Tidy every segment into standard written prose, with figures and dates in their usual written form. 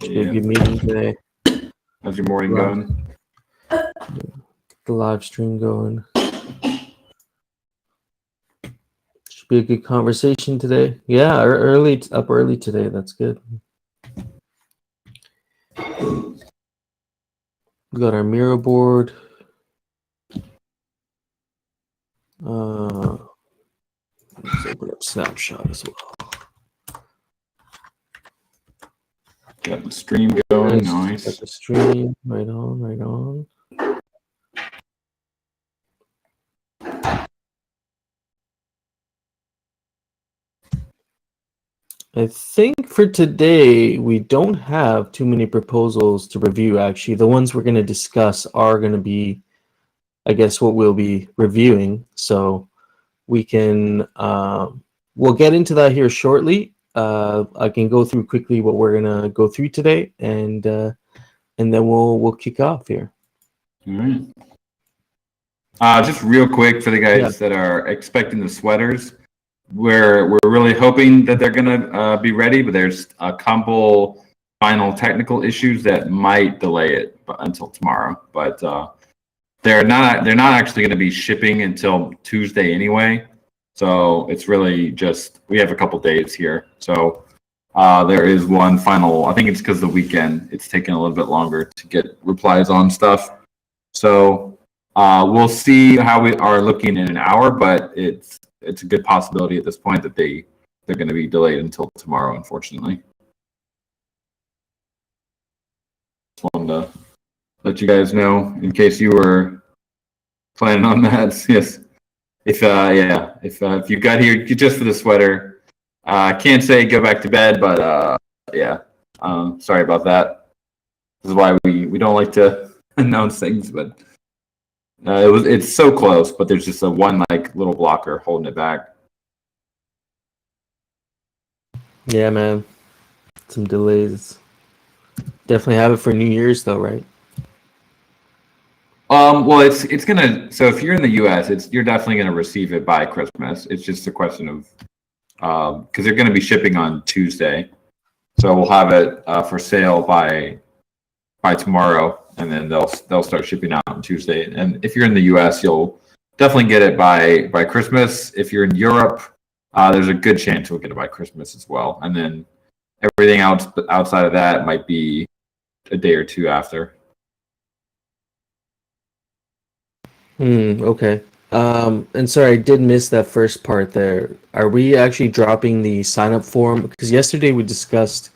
Should be a good meeting today. How's your morning going? The live stream going. Should be a good conversation today. Yeah, up early today. That's good. We got our mirror board. Let's open up Snapshot as well. Got the stream going, nice. Got the stream, right on, right on. I think for today, we don't have too many proposals to review, actually. The ones we're going to discuss are going to be, I guess, what we'll be reviewing. So we can, we'll get into that here shortly. I can go through quickly what we're going to go through today, and then we'll kick off here. All right. Just real quick for the guys that are expecting the sweaters. We're really hoping that they're gonna be ready, but there's a couple final technical issues that might delay it until tomorrow. But they're not actually going to be shipping until Tuesday anyway. So it's really just we have a couple days here. So there is one final. I think it's because the weekend it's taking a little bit longer to get replies on stuff. So we'll see how we are looking in an hour, but it's a good possibility at this point that they're going to be delayed until tomorrow, unfortunately. Just wanted to let you guys know in case you were planning on that. Yes. If you got here just for the sweater, I can't say go back to bed, but sorry about that. This is why we don't like to announce things, but it's so close, but there's just a one little blocker holding it back. Yeah, man. Some delays. Definitely have it for New Year's though, right? Well, it's gonna. So if you're in the U.S., you're definitely gonna receive it by Christmas. It's just a question of because they're gonna be shipping on Tuesday, so we'll have it for sale by tomorrow, and then they'll start shipping out on Tuesday. And if you're in the U.S., you'll definitely get it by Christmas. If you're in Europe, there's a good chance you'll get it by Christmas as well. And then everything else outside of that might be a day or two after. Okay. And sorry, I did miss that first part there. Are we actually dropping the sign-up form? Because yesterday we discussed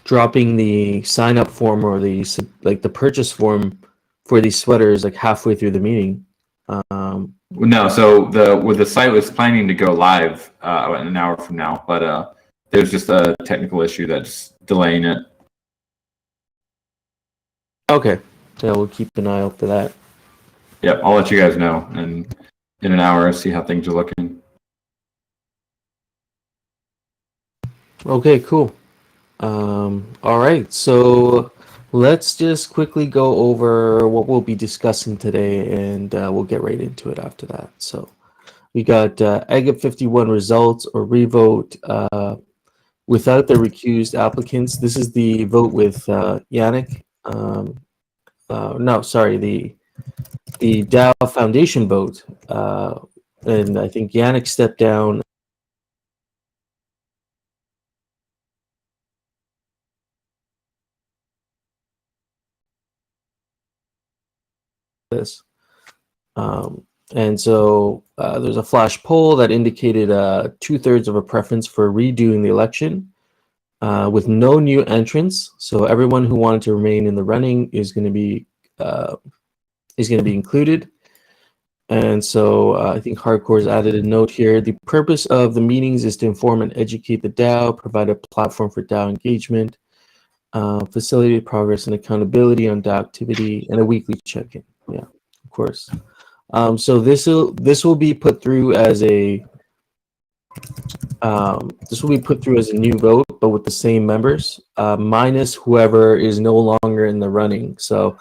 dropping the sign-up form or the purchase form for these sweaters halfway through the meeting. No, so the site was planning to go live an hour from now, but there's just a technical issue that's delaying it. Okay. Yeah, we'll keep an eye out for that. Yep, I'll let you guys know in an hour, see how things are looking. Okay, cool. All right, so let's just quickly go over what we'll be discussing today, and we'll get right into it after that. So we got Agate 51 results or revote without the recused applicants. This is the vote with Yannick. The DAO Foundation vote, and I think Yannick stepped down. this. And so there's a flash poll that indicated 2/3 of a preference for redoing the election with no new entrants. So everyone who wanted to remain in the running is going to be included. And so I think Hardcore's added a note here. The purpose of the meetings is to inform and educate the DAO, provide a platform for DAO engagement, facilitate progress and accountability on DAO activity, and a weekly check-in. Yeah, of course. So this will be put through as a new vote, but with the same members, minus whoever is no longer in the running. So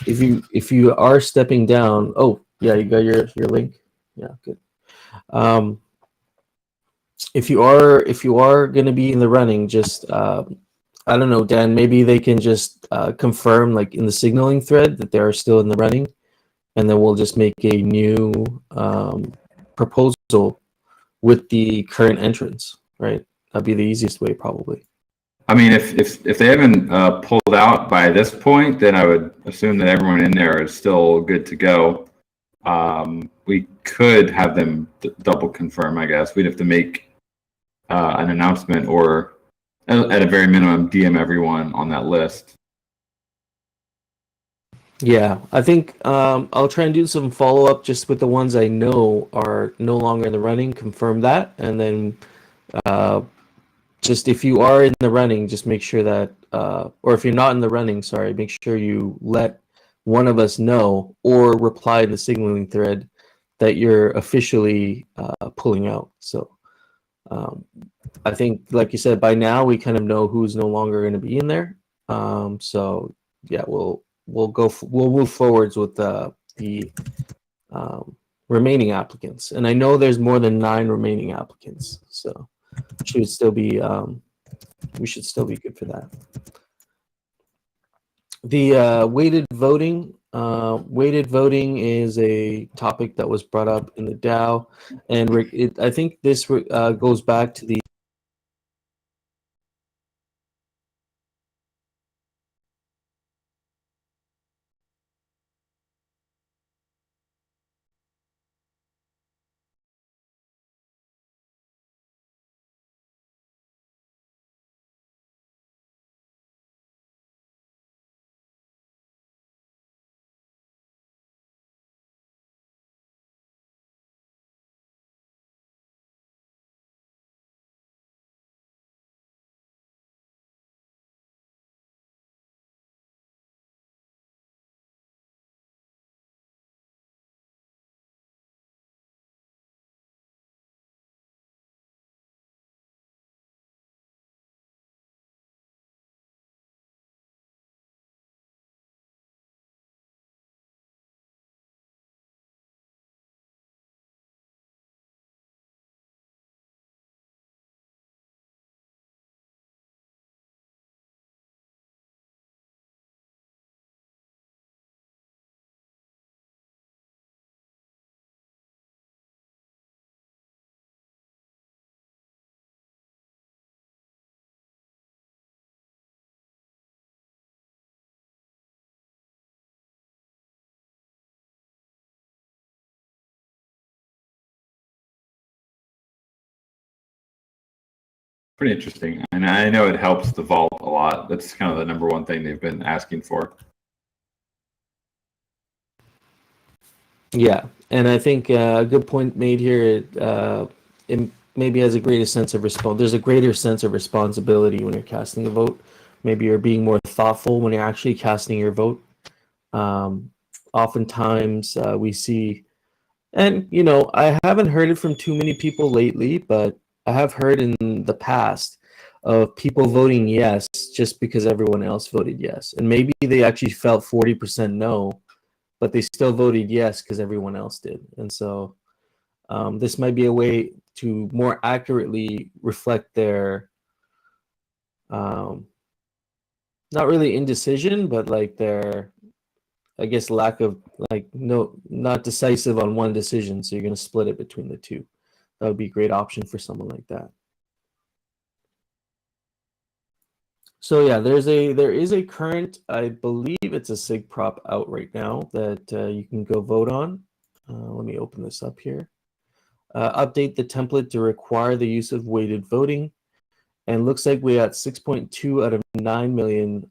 if you are stepping down, oh yeah, you got your link. Yeah, good. If you are going to be in the running, just I don't know, Dan, maybe they can just confirm like in the signaling thread that they are still in the running, and then we'll just make a new proposal with the current entrants, right? That'd be the easiest way, probably. I mean, if they haven't pulled out by this point, then I would assume that everyone in there is still good to go. We could have them double confirm, I guess. We'd have to make an announcement, or at a very minimum, DM everyone on that list. Yeah, I think I'll try and do some follow-up just with the ones I know are no longer in the running, confirm that, and then just if you are in the running, just make sure that, or if you're not in the running, sorry, make sure you let one of us know or reply in the signaling thread that you're officially pulling out. So I think, like you said, by now we kind of know who's no longer going to be in there. So yeah, we'll move forwards with the remaining applicants, and I know there's more than 9 remaining applicants, so should still be we should still be good for that. The weighted voting is a topic that was brought up in the DAO, and I think this goes back to the Pretty interesting, and I know it helps the vault a lot. That's kind of the number one thing they've been asking for. Yeah, and I think a good point made here. It maybe has a greater sense of There's a greater sense of responsibility when you're casting a vote. Maybe you're being more thoughtful when you're actually casting your vote. Oftentimes we see, and you know, I haven't heard it from too many people lately, but I have heard in the past of people voting yes just because everyone else voted yes, and maybe they actually felt 40% no, but they still voted yes because everyone else did. And so this might be a way to more accurately reflect their not really indecision, but like their, I guess, lack of not decisive on one decision. So you're going to split it between the two. That would be a great option for someone like that. So yeah, there is a current, I believe it's a SIG prop out right now that you can go vote on. Let me open this up here. Update the template to require the use of weighted voting, and looks like we got 6.2 out of 9 million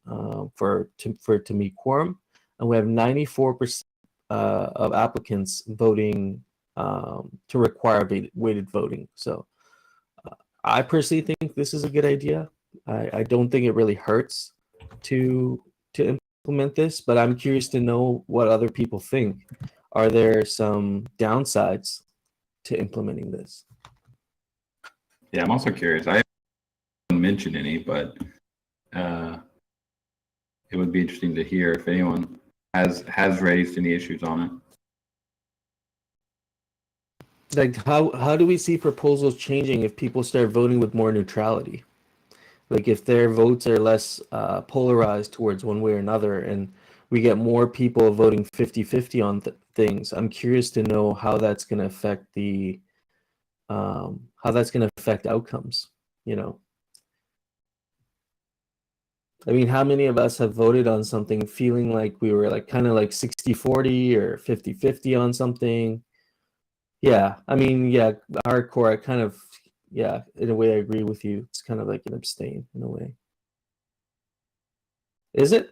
for it to meet quorum, and we have 94% of applicants voting to require weighted voting. So I personally think this is a good idea. I don't think it really hurts to implement this, but I'm curious to know what other people think. Are there some downsides to implementing this? Yeah, I'm also curious. I haven't mentioned any, but it would be interesting to hear if anyone has raised any issues on it. Like how do we see proposals changing if people start voting with more neutrality? Like if their votes are less polarized towards one way or another, and we get more people voting 50-50 on things, I'm curious to know how that's going to affect the how that's going to affect outcomes, you know. I mean, how many of us have voted on something feeling like we were like kind of like 60-40 or 50-50 on something? Yeah, I mean, yeah, hardcore, I kind of, yeah, in a way I agree with you. It's kind of like an abstain in a way. Is it?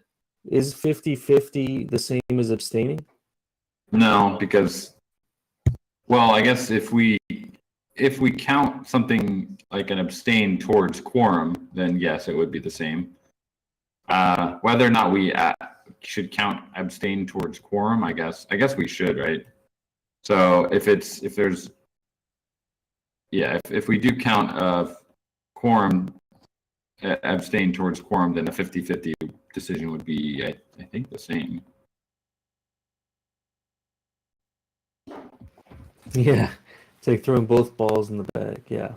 Is 50-50 the same as abstaining? No, because, well, I guess if we count something like an abstain towards quorum, then yes, it would be the same. Whether or not we should count abstain towards quorum, I guess we should, right? So if we do count quorum, abstain towards quorum, then a 50-50 decision would be, I think, the same. Yeah, it's like throwing both balls in the bag. Yeah.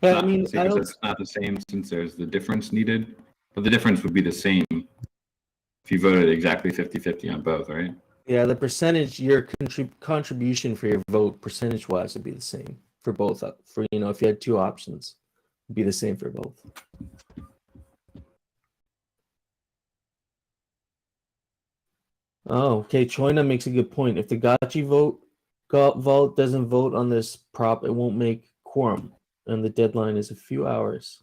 Yeah, I mean, I don't. It's not the same since there's the difference needed, but the difference would be the same if you voted exactly 50-50 on both, right? Yeah, the percentage, your contribution for your vote, percentage-wise, would be the same for both. For if you had two options, it'd be the same for both. Oh, okay. Choina makes a good point. If the Gotchi vault doesn't vote on this prop, it won't make quorum, and the deadline is a few hours.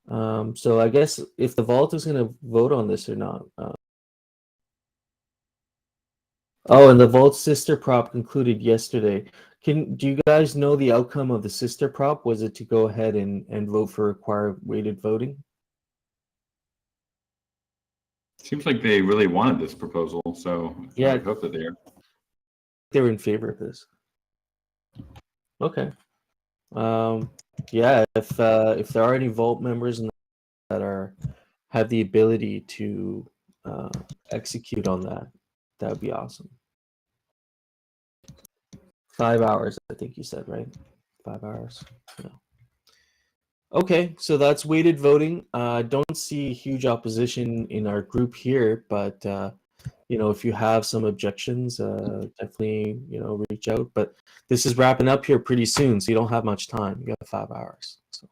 So I guess if the vault is going to vote on this or not. Oh, and the vault sister prop concluded yesterday. Do you guys know the outcome of the sister prop? Was it to go ahead and vote for required weighted voting? Seems like they really wanted this proposal, so Yeah, I hope that they were in favor of this. Okay. Yeah, if there are any vault members that have the ability to execute on that, that would be awesome. 5 hours, I think you said, right? 5 hours. Yeah. Okay, so that's weighted voting. Don't see huge opposition in our group here, but if you have some objections, definitely reach out. But this is wrapping up here pretty soon, so you don't have much time. You got 5 hours. So.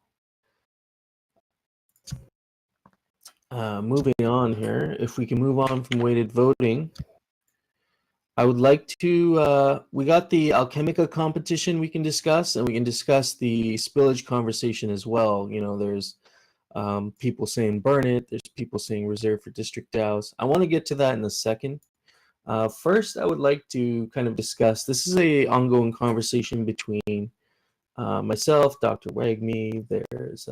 Moving on here, if we can move on from weighted voting, I would like to, we got the Alchemica competition we can discuss, and we can discuss the spillage conversation as well. There's people saying burn it, there's people saying reserve for district DAOs. I want to get to that in a second. First, I would like to kind of discuss, this is a ongoing conversation between myself, Dr. Wagme, there's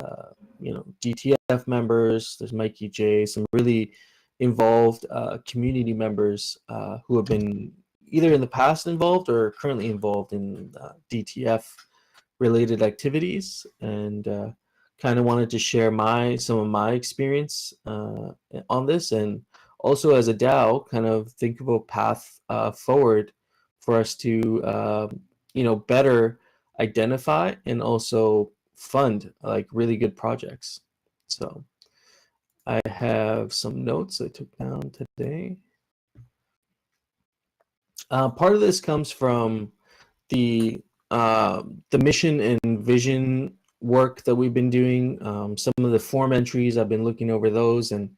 DTF members, there's Mikey J, some really involved community members who have been either in the past involved or currently involved in DTF related activities, and kind of wanted to share some of my experience on this, and also as a DAO kind of think of a path forward for us to better identify and also fund like really good projects. So I have some notes I took down today. Part of this comes from the mission and vision work that we've been doing. Some of the form entries, I've been looking over those, and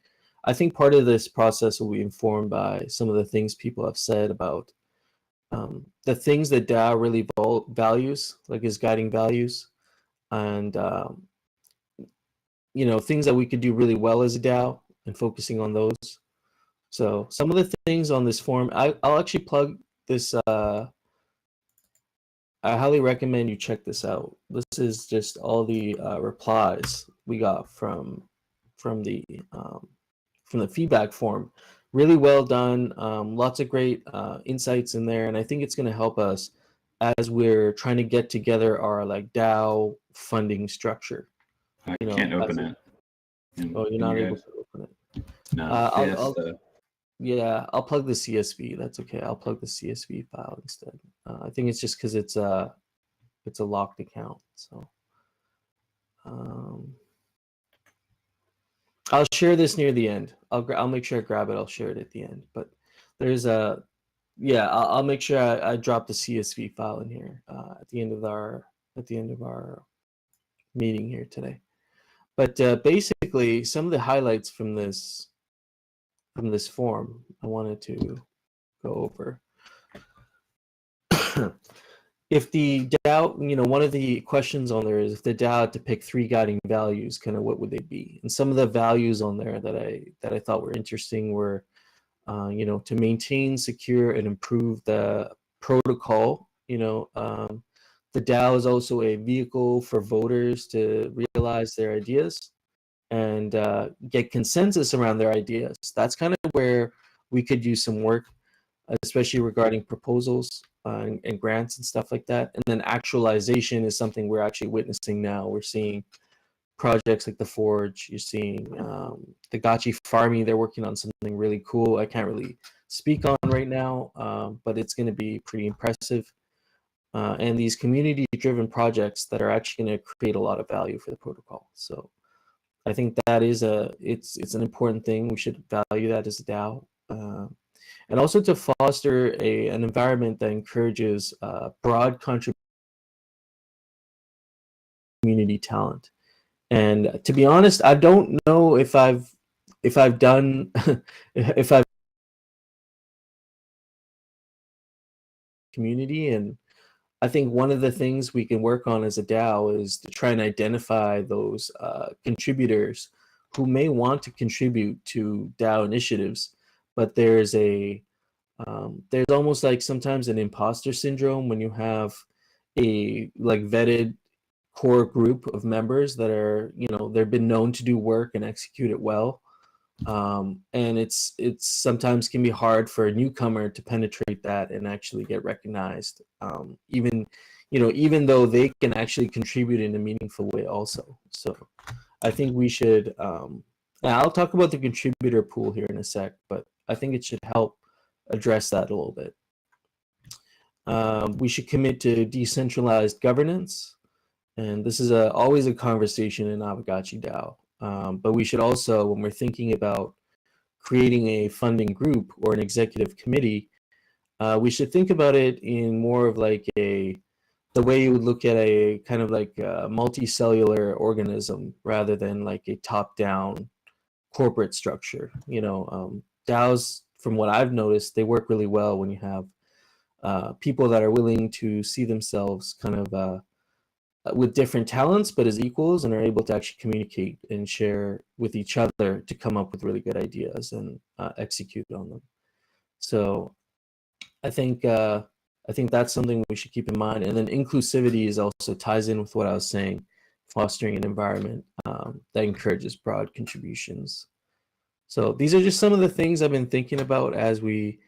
I think part of this process will be informed by some of the things people have said about the things that DAO really values, like his guiding values, and things that we could do really well as a DAO, and focusing on those. So some of the things on this forum, I'll actually plug this. I highly recommend you check this out. This is just all the replies we got from the feedback form. Really well done. Lots of great insights in there, and I think it's going to help us as we're trying to get together our like DAO funding structure. I can't open it. Oh, you're not able to open it. No. I'll plug the CSV. That's okay. I'll plug the CSV file instead. I think it's just because it's a locked account. So I'll share this near the end. I'll make sure I grab it. I'll share it at the end. But there's I'll make sure I drop the CSV file in here at the end of our meeting here today. But basically, some of the highlights from this form I wanted to go over. If the DAO, one of the questions on there is if the DAO had to pick 3 guiding values, kind of what would they be? And some of the values on there that I thought were interesting were, to maintain, secure, and improve the protocol. The DAO is also a vehicle for voters to realize their ideas and get consensus around their ideas. That's kind of where we could use some work, especially regarding proposals and grants and stuff like that. And then actualization is something we're actually witnessing now. We're seeing projects like the Forge. You're seeing the Gotchi Farming. They're working on something really cool. I can't really speak on right now, but it's going to be pretty impressive. And these community-driven projects that are actually going to create a lot of value for the protocol. So I think that is it's an important thing. We should value that as a DAO. And also to foster an environment that encourages broad contribution community talent. And to be honest, I don't know if I've done if I've community, and I think one of the things we can work on as a DAO is to try and identify those contributors who may want to contribute to DAO initiatives, but there's almost like sometimes an imposter syndrome when you have a like vetted core group of members that are, they've been known to do work and execute it well. And it's sometimes can be hard for a newcomer to penetrate that and actually get recognized, even though they can actually contribute in a meaningful way also. So I think we should, I'll talk about the contributor pool here in a sec, but I think it should help address that a little bit. We should commit to decentralized governance, and this is always a conversation in Aavegotchi DAO. But we should also, when we're thinking about creating a funding group or an executive committee, we should think about it in more of like the way you would look at a kind of like a multicellular organism rather than like a top-down corporate structure. DAOs, from what I've noticed, they work really well when you have people that are willing to see themselves kind of with different talents, but as equals, and are able to actually communicate and share with each other to come up with really good ideas and execute on them. So I think that's something we should keep in mind. And then inclusivity is also ties in with what I was saying, fostering an environment that encourages broad contributions. So these are just some of the things I've been thinking about as we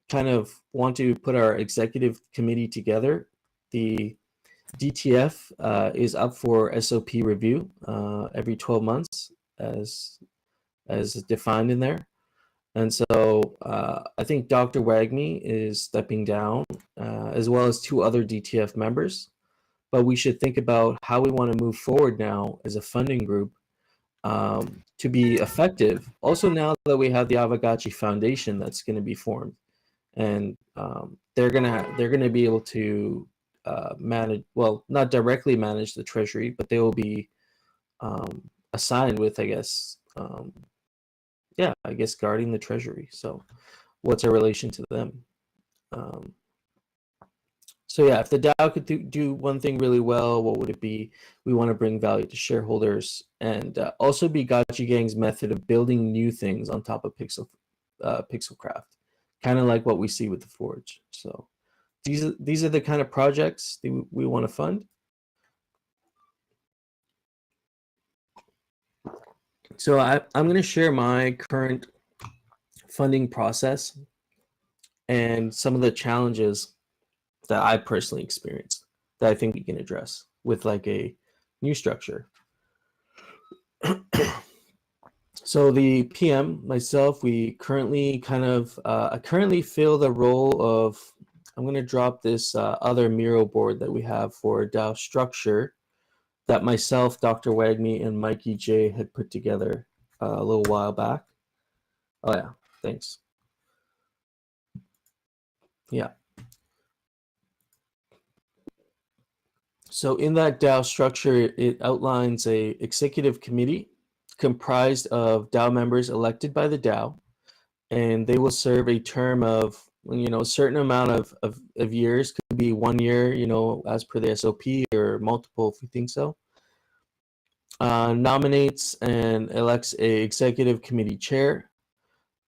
kind of want to put our executive committee together. The DTF is up for SOP review every 12 months as defined in there. And so I think Dr. Wagme is stepping down, as well as 2 other DTF members. But we should think about how we want to move forward now as a funding group to be effective. Also, now that we have the Aavegotchi Foundation that's going to be formed, and they're gonna be able to manage, well, not directly manage the treasury, but they will be assigned with, I guess, guarding the treasury. So what's our relation to them? So yeah, if the DAO could do one thing really well, what would it be? We want to bring value to shareholders and also be Gotchi Gang's method of building new things on top of Pixelcraft, kind of like what we see with the Forge. So these are the kind of projects that we want to fund. So I'm going to share my current funding process and some of the challenges that I personally experienced that I think we can address with like a new structure. So the PM, myself, we currently I currently fill the role of, I'm going to drop this other Miro board that we have for DAO structure that myself, Dr. Wagme, and Mikey J had put together a little while back. Oh yeah, thanks. Yeah. So in that DAO structure, it outlines a executive committee comprised of DAO members elected by the DAO, and they will serve a term of, a certain amount of years. Could be 1 year, as per the SOP, or multiple if we think so. Nominates and elects a executive committee chair.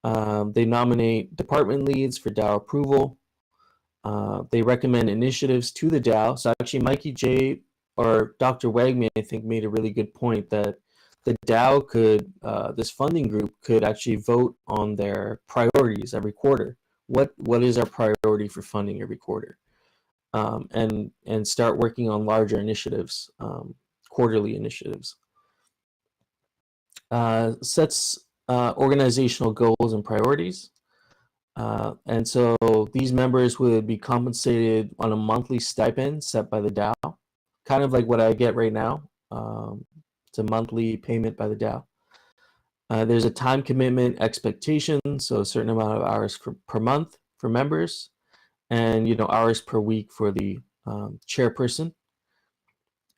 They nominate department leads for DAO approval. They recommend initiatives to the DAO. So actually, Mikey J or Dr. Wagme, I think, made a really good point that the DAO could, this funding group could actually vote on their priorities every quarter. What is our priority for funding every quarter? And start working on larger initiatives, quarterly initiatives. Sets organizational goals and priorities. And so these members would be compensated on a monthly stipend set by the DAO, kind of like what I get right now. It's a monthly payment by the DAO. There's a time commitment expectation, so a certain amount of hours per month for members, and hours per week for the chairperson.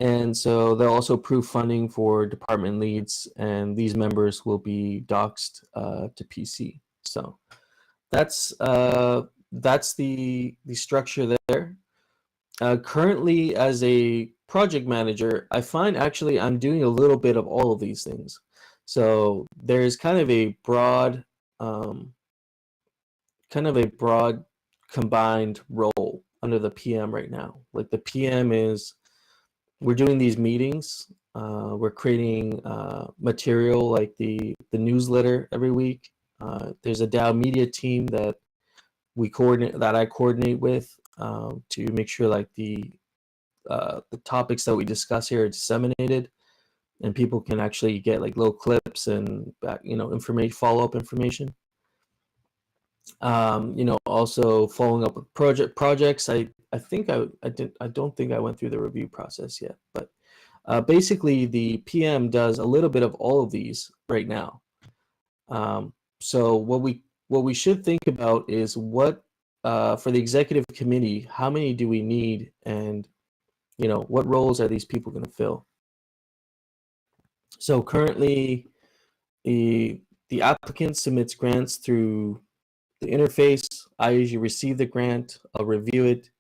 And so they'll also approve funding for department leads, and these members will be doxed to PC. So that's the structure there. Currently, as a project manager, I find actually I'm doing a little bit of all of these things. So there's kind of a broad combined role under the PM right now. Like the PM is, we're doing these meetings. We're creating material like the newsletter every week. There's a DAO media team that I coordinate with to make sure like the topics that we discuss here are disseminated, and people can actually get like little clips and information, follow-up information. Also following up with projects. I don't think I went through the review process yet, but basically the PM does a little bit of all of these right now. So what we should think about is what for the executive committee, how many do we need, and what roles are these people going to fill? So currently, the applicant submits grants through the interface. I usually receive the grant, I'll review it,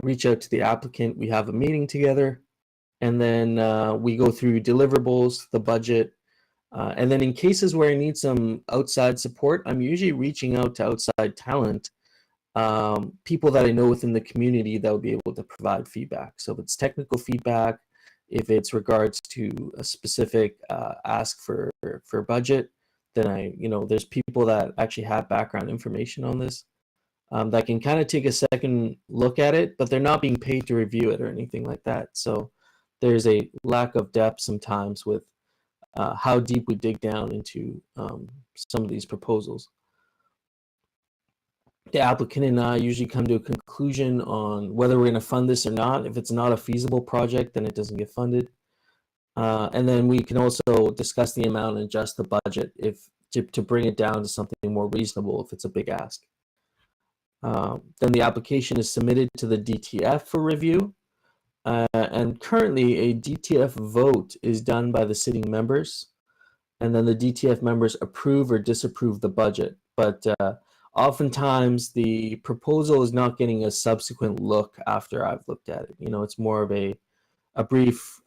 reach out to the applicant, we have a meeting together, and then we go through deliverables, the budget, and then in cases where I need some outside support, I'm usually reaching out to outside talent, people that I know within the community that will be able to provide feedback. So if it's technical feedback, if it's regards to a specific ask for budget, then there's people that actually have background information on this that can kind of take a second look at it, but they're not being paid to review it or anything like that. So there's a lack of depth sometimes with how deep we dig down into some of these proposals. The applicant and I usually come to a conclusion on whether we're going to fund this or not. If it's not a feasible project, then it doesn't get funded. And then we can also discuss the amount and adjust the budget to bring it down to something more reasonable if it's a big ask. Then the application is submitted to the DTF for review. And currently, a DTF vote is done by the sitting members, and then the DTF members approve or disapprove the budget. But oftentimes, the proposal is not getting a subsequent look after I've looked at it. It's more of a brief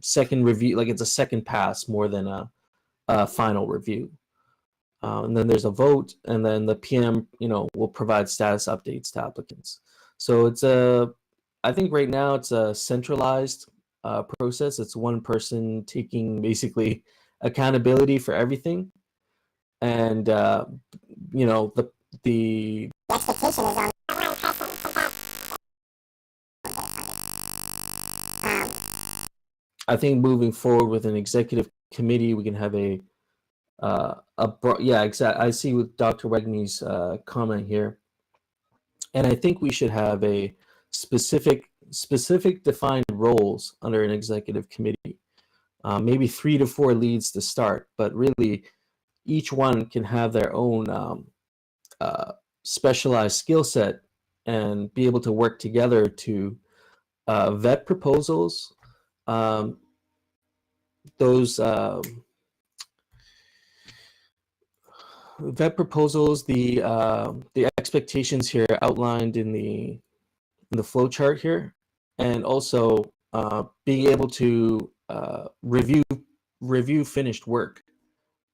second review, like it's a second pass more than a final review. And then there's a vote, and then the PM, will provide status updates to applicants. So I think right now it's a centralized process. It's one person taking basically accountability for everything, and the expectation is on. I think moving forward with an executive committee, we can have I see with Dr. Wegny's comment here, and I think we should have a specific defined roles under an executive committee. Maybe 3 to 4 leads to start, but really each one can have their own specialized skill set and be able to work together to vet proposals. Those vet proposals, the expectations here outlined in the flow chart here, and also being able to review finished work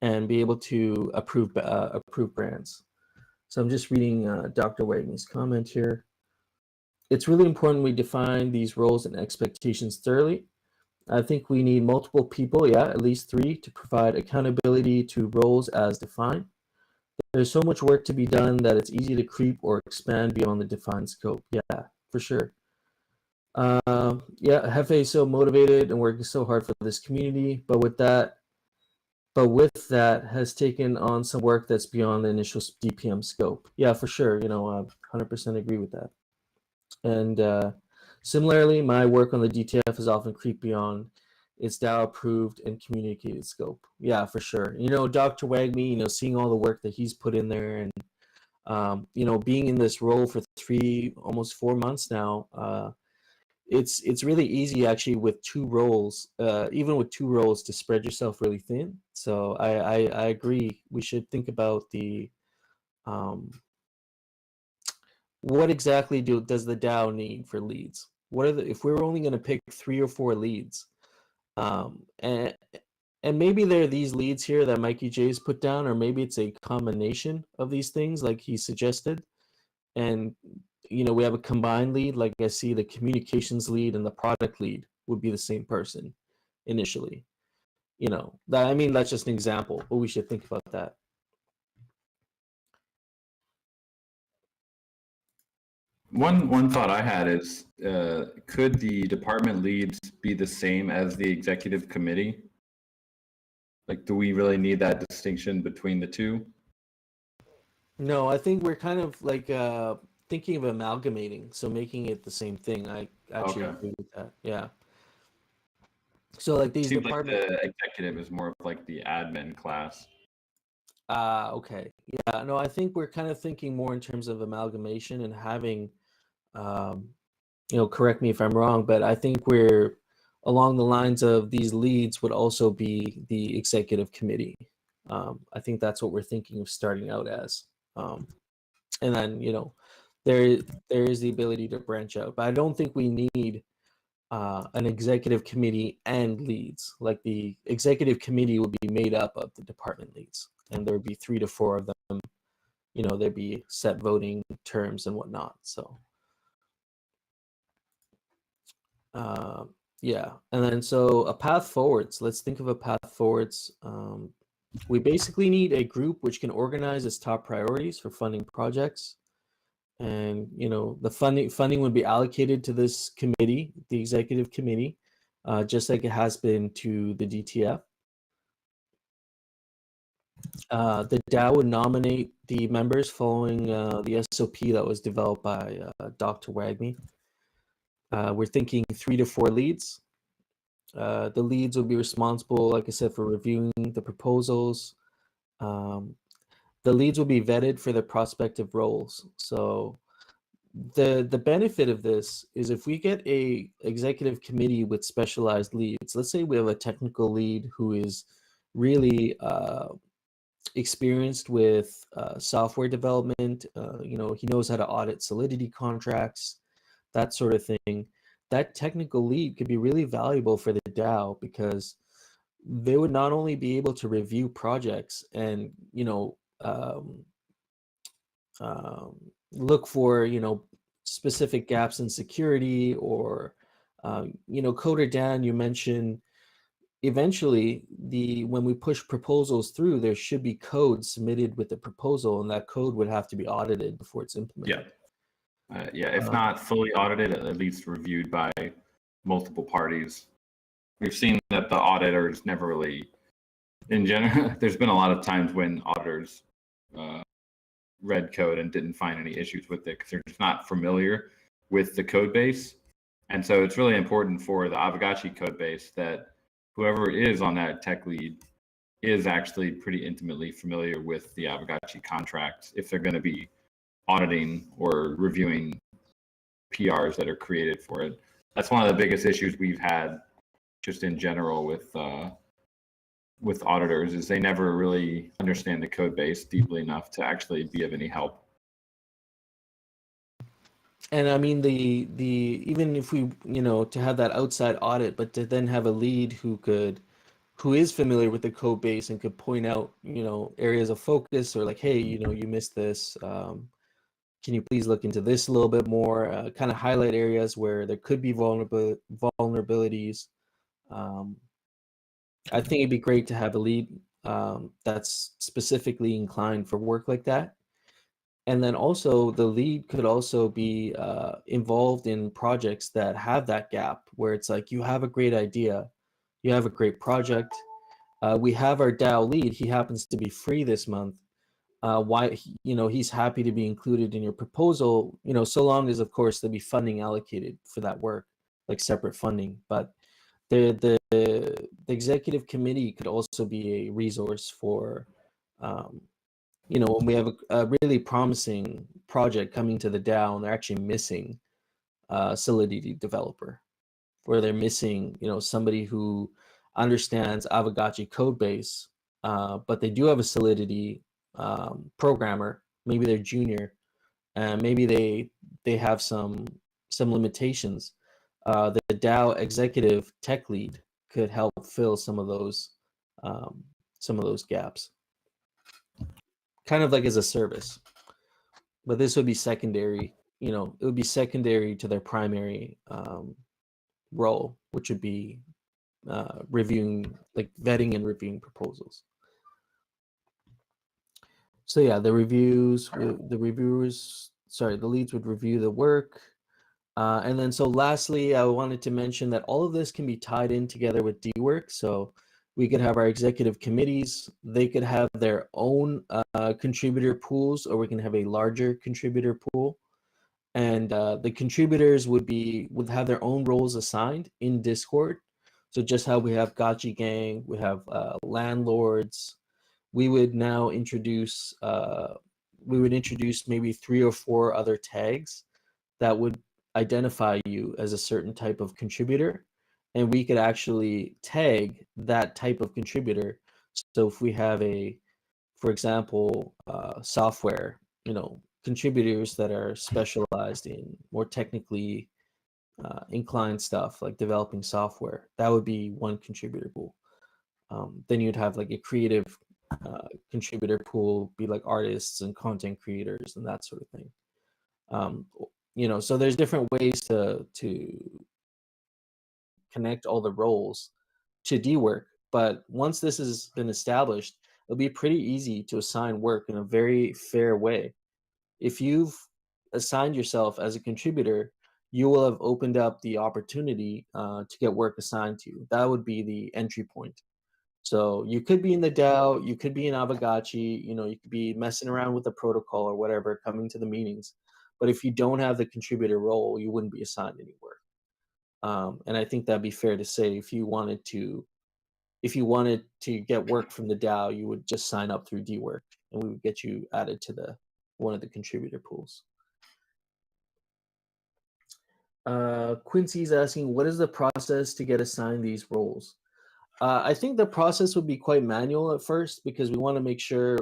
and be able to approve grants. So I'm just reading Dr. Wagner's comment here. It's really important we define these roles and expectations thoroughly. I think we need multiple people, at least 3, to provide accountability to roles as defined. There's so much work to be done that it's easy to creep or expand beyond the defined scope. Yeah, for sure. Hefe is so motivated and working so hard for this community, but with that has taken on some work that's beyond the initial DPM scope. Yeah, for sure. I 100% agree with that. And similarly, my work on the DTF has often creeped beyond its DAO approved and communicated scope. Yeah, for sure. Dr. Wagme, seeing all the work that he's put in there, and being in this role for 3, almost 4 months now, it's really easy actually with 2 roles, even with 2 roles, to spread yourself really thin. So I agree. We should think about the what exactly does the DAO need for leads? If we're only going to pick 3 or 4 leads, and maybe there are these leads here that Mikey J's put down, or maybe it's a combination of these things like he suggested, and we have a combined lead. Like I see the communications lead and the product lead would be the same person initially. That's just an example, but we should think about that. One thought I had is, could the department leads be the same as the executive committee? Like, do we really need that distinction between the two? No, I think we're kind of like thinking of amalgamating, so making it the same thing. I actually agree with that. Yeah. So like these department, like the executive is more of like the admin class. Okay. Yeah. No, I think we're kind of thinking more in terms of amalgamation and having, correct me if I'm wrong, but I think we're along the lines of these leads would also be the executive committee. I think that's what we're thinking of starting out as. And then, there is the ability to branch out, but I don't think we need an executive committee and leads. Like the executive committee would be made up of the department leads, and there would be 3 to 4 of them. There'd be set voting terms and whatnot. So, yeah. And then so a path forwards. Let's think of a path forwards. We basically need a group which can organize its top priorities for funding projects. And the funding would be allocated to this committee, the executive committee, just like it has been to the DTF. The DAO would nominate the members following the SOP that was developed by Dr. Wagme. We're thinking 3 to 4 leads. The leads will be responsible, like I said, for reviewing the proposals, the leads will be vetted for their prospective roles. So the benefit of this is if we get a executive committee with specialized leads, let's say we have a technical lead who is really experienced with software development, he knows how to audit Solidity contracts, that sort of thing. That technical lead could be really valuable for the DAO because they would not only be able to review projects and um, look for specific gaps in security, or Coder Dan, you mentioned eventually when we push proposals through, there should be code submitted with the proposal, and that code would have to be audited before it's implemented. If not fully audited, at least reviewed by multiple parties. We've seen that the auditors never really, in general, there's been a lot of times when auditors read code and didn't find any issues with it because they're just not familiar with the code base. And so it's really important for the Aavegotchi code base that whoever is on that tech lead is actually pretty intimately familiar with the Aavegotchi contracts if they're going to be auditing or reviewing PRs that are created for it. That's one of the biggest issues we've had just in general with auditors, is they never really understand the code base deeply enough to actually be of any help. And I mean, the even if we to have that outside audit, but to then have a lead who is familiar with the code base and could point out areas of focus, or like, hey, you missed this, can you please look into this a little bit more, kind of highlight areas where there could be vulnerabilities. I think it'd be great to have a lead that's specifically inclined for work like that. And then also the lead could also be involved in projects that have that gap, where it's like, you have a great idea, you have a great project. We have our DAO lead. He happens to be free this month. He's happy to be included in your proposal, so long as, of course, there'll be funding allocated for that work, like separate funding. But the executive committee could also be a resource for when we have a really promising project coming to the DAO and they're actually missing a Solidity developer, where they're missing somebody who understands Aavegotchi code base, but they do have a Solidity programmer. Maybe they're junior, and maybe they have some limitations. The DAO executive tech lead could help fill some of those gaps, kind of like as a service. But this would be secondary. It would be secondary to their primary role, which would be reviewing, like vetting and reviewing proposals. So yeah, the leads would review the work. And then, so lastly, I wanted to mention that all of this can be tied in together with DWork. So we could have our executive committees, they could have their own contributor pools, or we can have a larger contributor pool. And the contributors would have their own roles assigned in Discord. So just how we have Gotchi Gang, we have landlords, we would now introduce maybe 3 or 4 other tags that would identify you as a certain type of contributor, and we could actually tag that type of contributor. So if we have for example, software, contributors that are specialized in more technically inclined stuff like developing software, that would be one contributor pool. Then you'd have like a creative contributor pool, be like artists and content creators and that sort of thing. So there's different ways to connect all the roles to DWork, but once this has been established, it'll be pretty easy to assign work in a very fair way. If you've assigned yourself as a contributor, you will have opened up the opportunity to get work assigned to you. That would be the entry point. So you could be in the DAO, you could be in Aavegotchi, you could be messing around with the protocol or whatever, coming to the meetings. But if you don't have the contributor role, you wouldn't be assigned any work. And I think that'd be fair to say if you wanted to if you wanted to get work from the DAO, you would just sign up through DWork, and we would get you added to one of the contributor pools. Quincy's asking, what is the process to get assigned these roles? I think the process would be quite manual at first, because we want to make sure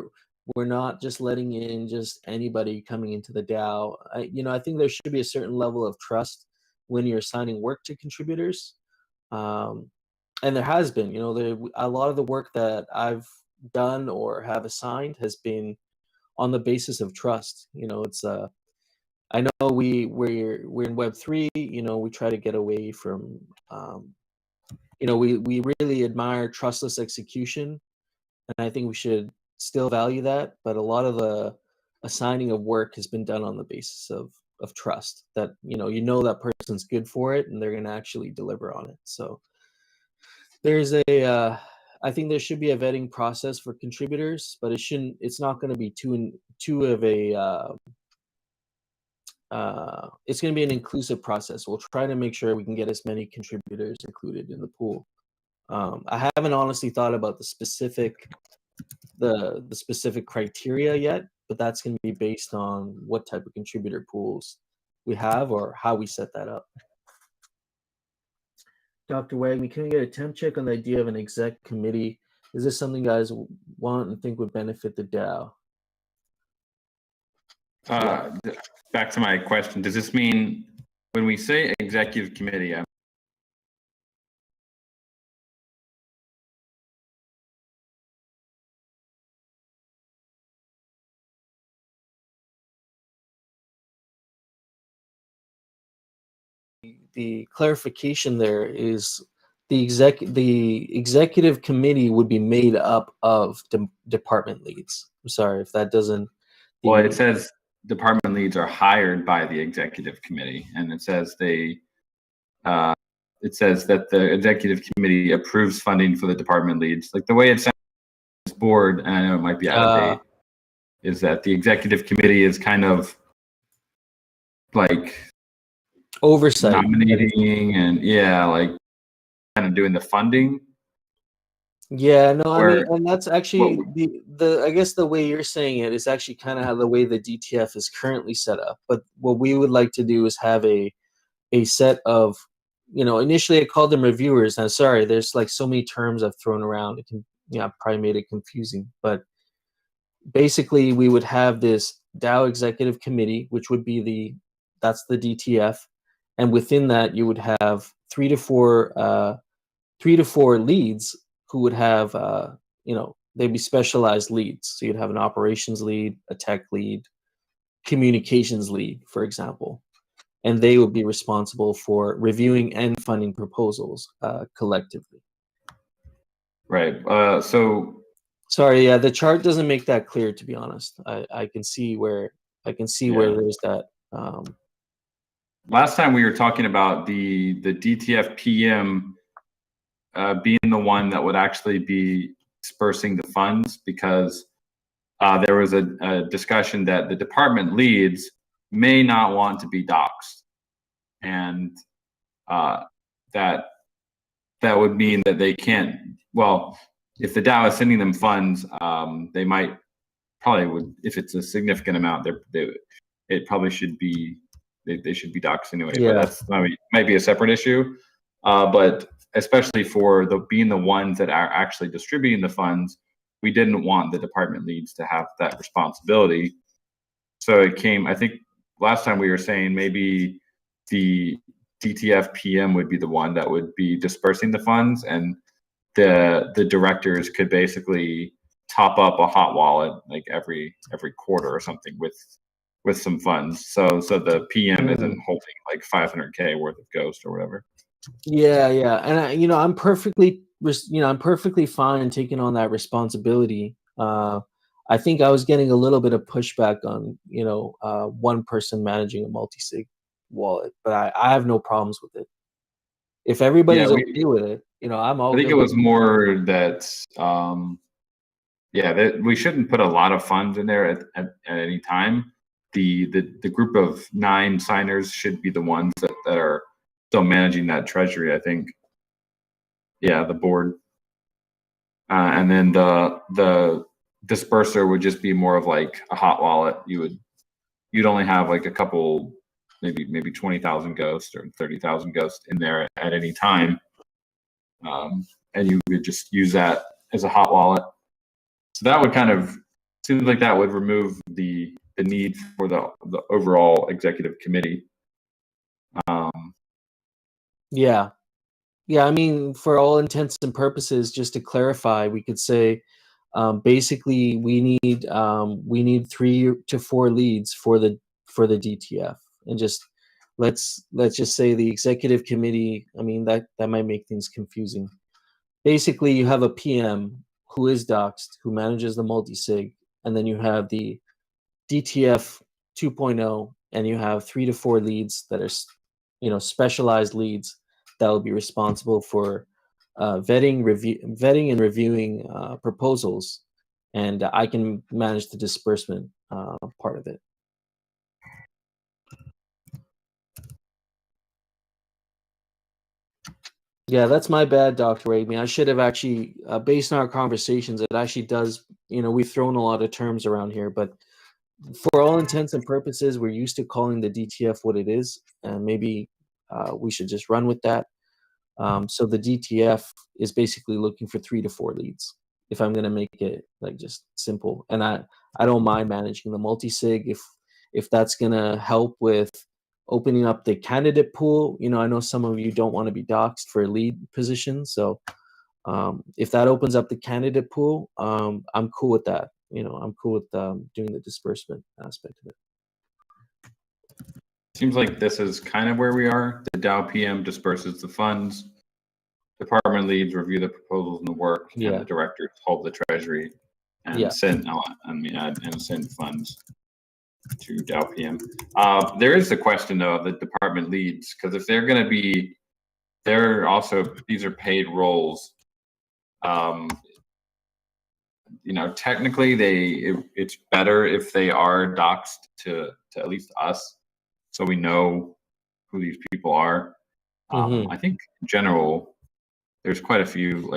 we're not just letting in just anybody coming into the DAO. I think there should be a certain level of trust when you're assigning work to contributors. And there has been, a lot of the work that I've done or have assigned has been on the basis of trust. It's I know we're in Web3. We try to get away from we really admire trustless execution, and I think we should still value that. But a lot of the assigning of work has been done on the basis of trust, that that person's good for it and they're going to actually deliver on it. So there's I think there should be a vetting process for contributors, but it's not going to be too of a it's going to be an inclusive process. We'll try to make sure we can get as many contributors included in the pool. I haven't honestly thought about the specific criteria yet, but that's going to be based on what type of contributor pools we have or how we set that up. Dr. Wag, we couldn't get a temp check on the idea of an exec committee. Is this something you guys want and think would benefit the DAO? Back to my question, does this mean when we say executive committee, the clarification there is the executive committee would be made up of department leads. I'm sorry if that doesn't. Well, it says department leads are hired by the executive committee, and it says that the executive committee approves funding for the department leads. Like the way it sounds on this board, and I know it might be out of date, is that the executive committee is kind of like oversight, nominating, and like kind of doing the funding. Yeah, no, I mean, and that's actually the I guess the way you're saying it is actually kind of how the way the DTF is currently set up. But what we would like to do is have a set of, initially I called them reviewers. And sorry, there's like so many terms I've thrown around. It can, probably made it confusing. But basically, we would have this DAO executive committee, which would be that's the DTF, and within that you would have 3 to 4 leads who would have, they'd be specialized leads. So you'd have an operations lead, a tech lead, communications lead, for example. And they would be responsible for reviewing and funding proposals collectively. Right. Sorry, yeah, the chart doesn't make that clear, to be honest. I can see where where there's that. Last time we were talking about the DTF PM being the one that would actually be dispersing the funds, because there was a discussion that the department leads may not want to be doxxed, and that would mean that they can't. Well, if the DAO is sending them funds, they probably would, if it's a significant amount, it probably should be they should be doxxed anyway. Yeah. But that's might be a separate issue. But especially for being the ones that are actually distributing the funds, we didn't want the department leads to have that responsibility. So it came, I think last time we were saying maybe the DTF PM would be the one that would be dispersing the funds, and the directors could basically top up a hot wallet like every quarter or something with some funds. So the PM isn't holding like 500K worth of Ghost or whatever. Yeah, and I'm perfectly fine taking on that responsibility. I think I was getting a little bit of pushback on one person managing a multi-sig wallet, but I have no problems with it. If everybody's okay with it, I'm all. I think it was more that that we shouldn't put a lot of funds in there at any time. The group of 9 signers should be the ones that are still managing that treasury, I think. Yeah, the board. and then the disperser would just be more of like a hot wallet. You'd only have like a couple, maybe 20,000 ghosts or 30,000 ghosts in there at any time, and you would just use that as a hot wallet. So that would kind of seems like that would remove the need for the overall executive committee. Yeah. Yeah, I mean, for all intents and purposes, just to clarify, we could say basically we need 3 to 4 leads for the DTF, and just let's just say the executive committee. I mean, that might make things confusing. Basically, you have a PM who is doxed, who manages the multi-sig, and then you have the DTF 2.0, and you have 3 to 4 leads that are specialized leads that will be responsible for vetting and reviewing proposals, and I can manage the disbursement part of it. Yeah, that's my bad, Dr. Wagme. I should have actually, based on our conversations, it actually does, we've thrown a lot of terms around here, but for all intents and purposes, we're used to calling the DTF what it is, and maybe we should just run with that. So the DTF is basically looking for 3 to 4 leads, if I'm going to make it like just simple. And I don't mind managing the multi-sig if that's going to help with opening up the candidate pool. I know some of you don't want to be doxed for a lead position, so if that opens up the candidate pool, I'm cool with that. I'm cool with doing the disbursement aspect of it. Seems like this is kind of where we are. The DAO PM disperses the funds. Department leads review the proposals and the work, and the directors hold the treasury and send funds to DAO PM. There is the question though of the department leads, because if they're going to be, these are paid roles. Technically it's better if they are doxed to at least us, so we know who these people are. I think in general, there's quite a few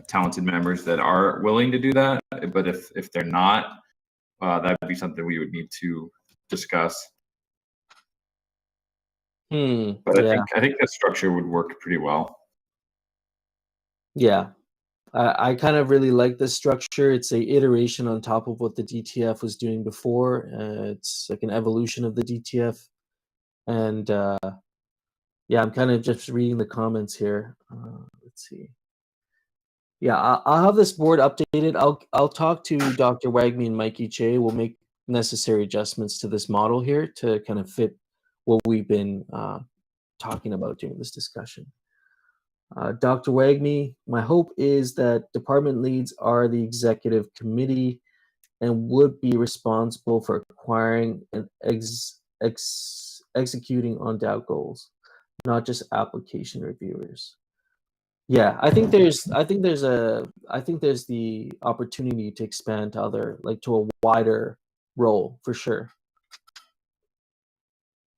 talented members that are willing to do that, but if they're not, that would be something we would need to discuss. But I think that structure would work pretty well. Yeah, I kind of really like this structure. It's a iteration on top of what the DTF was doing before. It's like an evolution of the DTF, and yeah, I'm kind of just reading the comments here. Let's see. Yeah, I'll have this board updated. I'll talk to Dr. Wagme and Mikey Che. We'll make necessary adjustments to this model here to kind of fit what we've been talking about during this discussion. Dr. Wagme, my hope is that department leads are the executive committee and would be responsible for acquiring and executing on DAO goals, not just application reviewers. Yeah, I think there's the opportunity to expand to a wider role for sure.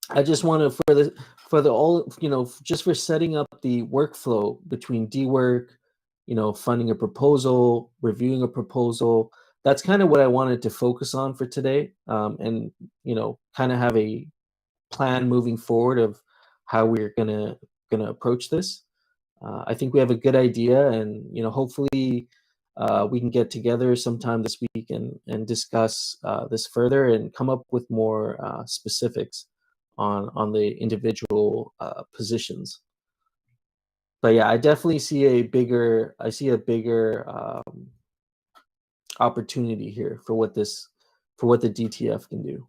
I just want to just for setting up the workflow between DWork, funding a proposal, reviewing a proposal. That's kind of what I wanted to focus on for today, and kind of have a plan moving forward of how we're gonna approach this. I think we have a good idea, and hopefully we can get together sometime this week and discuss this further and come up with more specifics on the individual positions. But yeah, I definitely see a bigger opportunity here for what the DTF can do.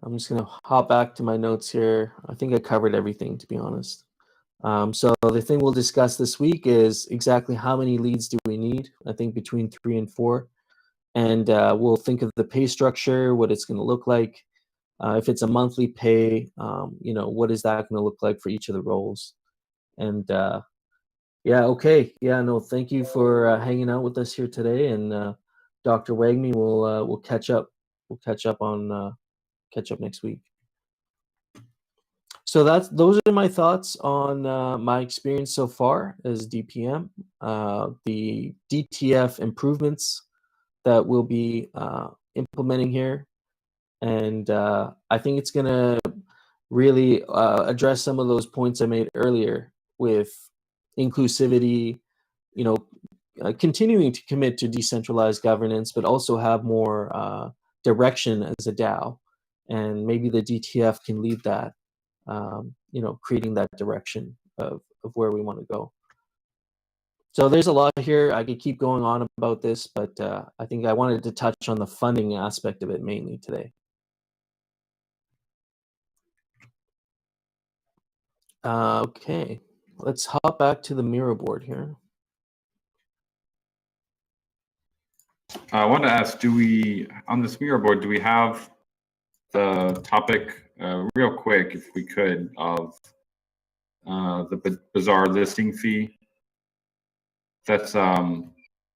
I'm just gonna hop back to my notes here. I think I covered everything, to be honest. So the thing we'll discuss this week is exactly how many leads do we need. I think between 3 and 4, and we'll think of the pay structure, what it's going to look like. If it's a monthly pay, what is that going to look like for each of the roles? And yeah, okay, yeah, no, thank you for hanging out with us here today, and Dr. Wagme, we'll catch up. We'll catch up on catch up next week. So those are my thoughts on my experience so far as DPM. The DTF improvements that we'll be implementing here, and I think it's gonna really address some of those points I made earlier with inclusivity, continuing to commit to decentralized governance, but also have more direction as a DAO. And maybe the DTF can lead that, creating that direction of where we want to go. So there's a lot here. I could keep going on about this, but I think I wanted to touch on the funding aspect of it mainly today. Okay, let's hop back to the Miro board here. I wanted to ask, on this Miro board, do we have the topic real quick, if we could, of the Bazaar listing fee? That's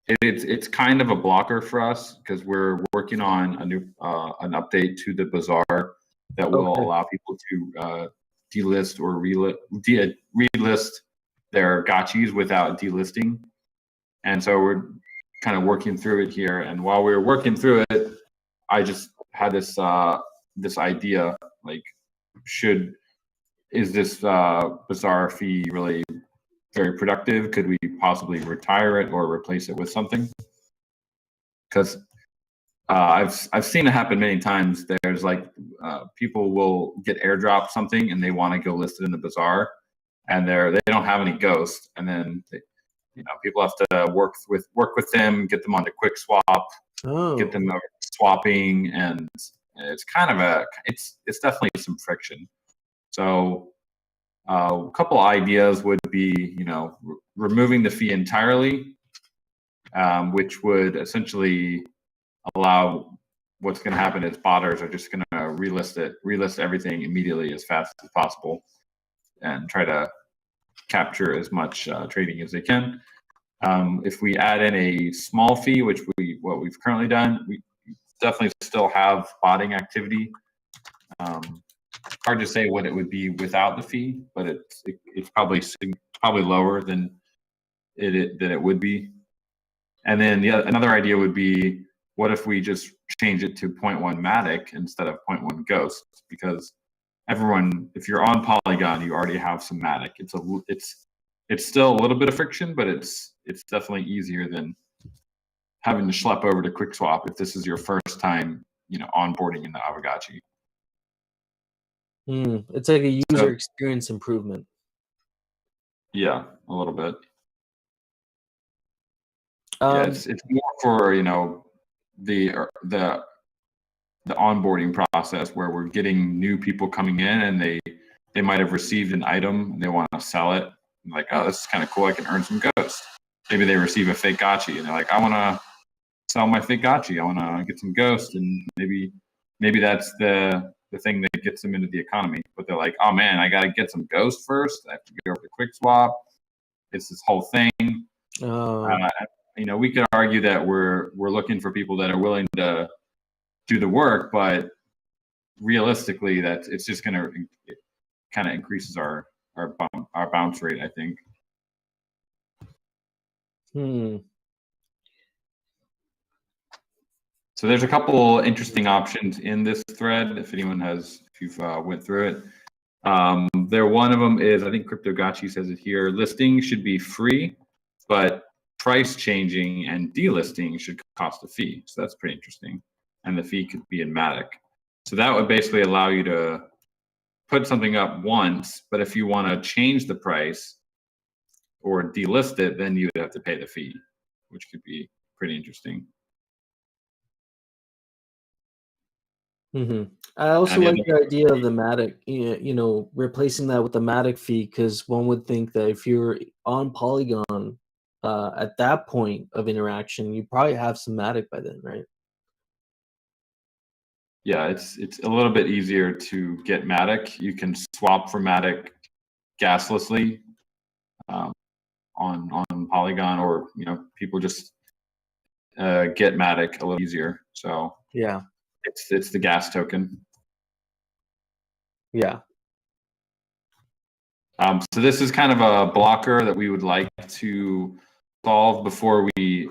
it's kind of a blocker for us because we're working on a new an update to the Bazaar that will allow people to delist or relist their gotchis without delisting. And so we're kind of working through it here. And while we were working through it, I just had this this idea, like, is this Bazaar fee really very productive? Could we possibly retire it or replace it with something? Because I've seen it happen many times. There's like people will get airdropped something and they want to go list it in the Bazaar, and they don't have any ghosts, and then people have to work with them, get them onto Quick Swap, get them swapping, and it's kind of it's definitely some friction. So a couple ideas would be, removing the fee entirely, which would essentially allow, what's going to happen is botters are just going to relist everything immediately as fast as possible and try to capture as much trading as they can. If we add in a small fee, what we've currently done, we definitely still have botting activity. Hard to say what it would be without the fee, but it's probably lower than it would be. And then another idea would be, what if we just change it to 0.1 Matic instead of 0.1 Ghost? Because if you're on Polygon, you already have some Matic. It's still a little bit of friction, but it's definitely easier than having to schlep over to QuickSwap if this is your first time, onboarding in the Aavegotchi. It's like a user experience improvement. Yeah, a little bit. Yeah, it's more for the onboarding process, where we're getting new people coming in and they might have received an item and they want to sell it. Like, oh, this is kind of cool, I can earn some ghosts. Maybe they receive a fake gotchi and they're like, I want to sell my fake gotchi, I want to get some ghosts, and maybe that's the thing that gets them into the economy. But they're like, oh man, I got to get some ghosts first, I have to get over to QuickSwap. It's this whole thing. We could argue that we're looking for people that are willing to do the work, but realistically, it's just going to kind of increases our bounce rate, I think. So there's a couple interesting options in this thread. If you've went through it, one of them is, I think CryptoGotchi says it here: listing should be free, but price changing and delisting should cost a fee. So that's pretty interesting. And the fee could be in Matic. So that would basically allow you to put something up once, but if you want to change the price or delist it, then you would have to pay the fee, which could be pretty interesting. I also like the idea of the Matic, replacing that with the Matic fee, because one would think that if you're on Polygon at that point of interaction, you probably have some Matic by then, right? Yeah, it's a little bit easier to get Matic. You can swap for Matic gaslessly on Polygon, or people just get Matic a little easier. So yeah, it's the gas token. Yeah. So this is kind of a blocker that we would like to solve before we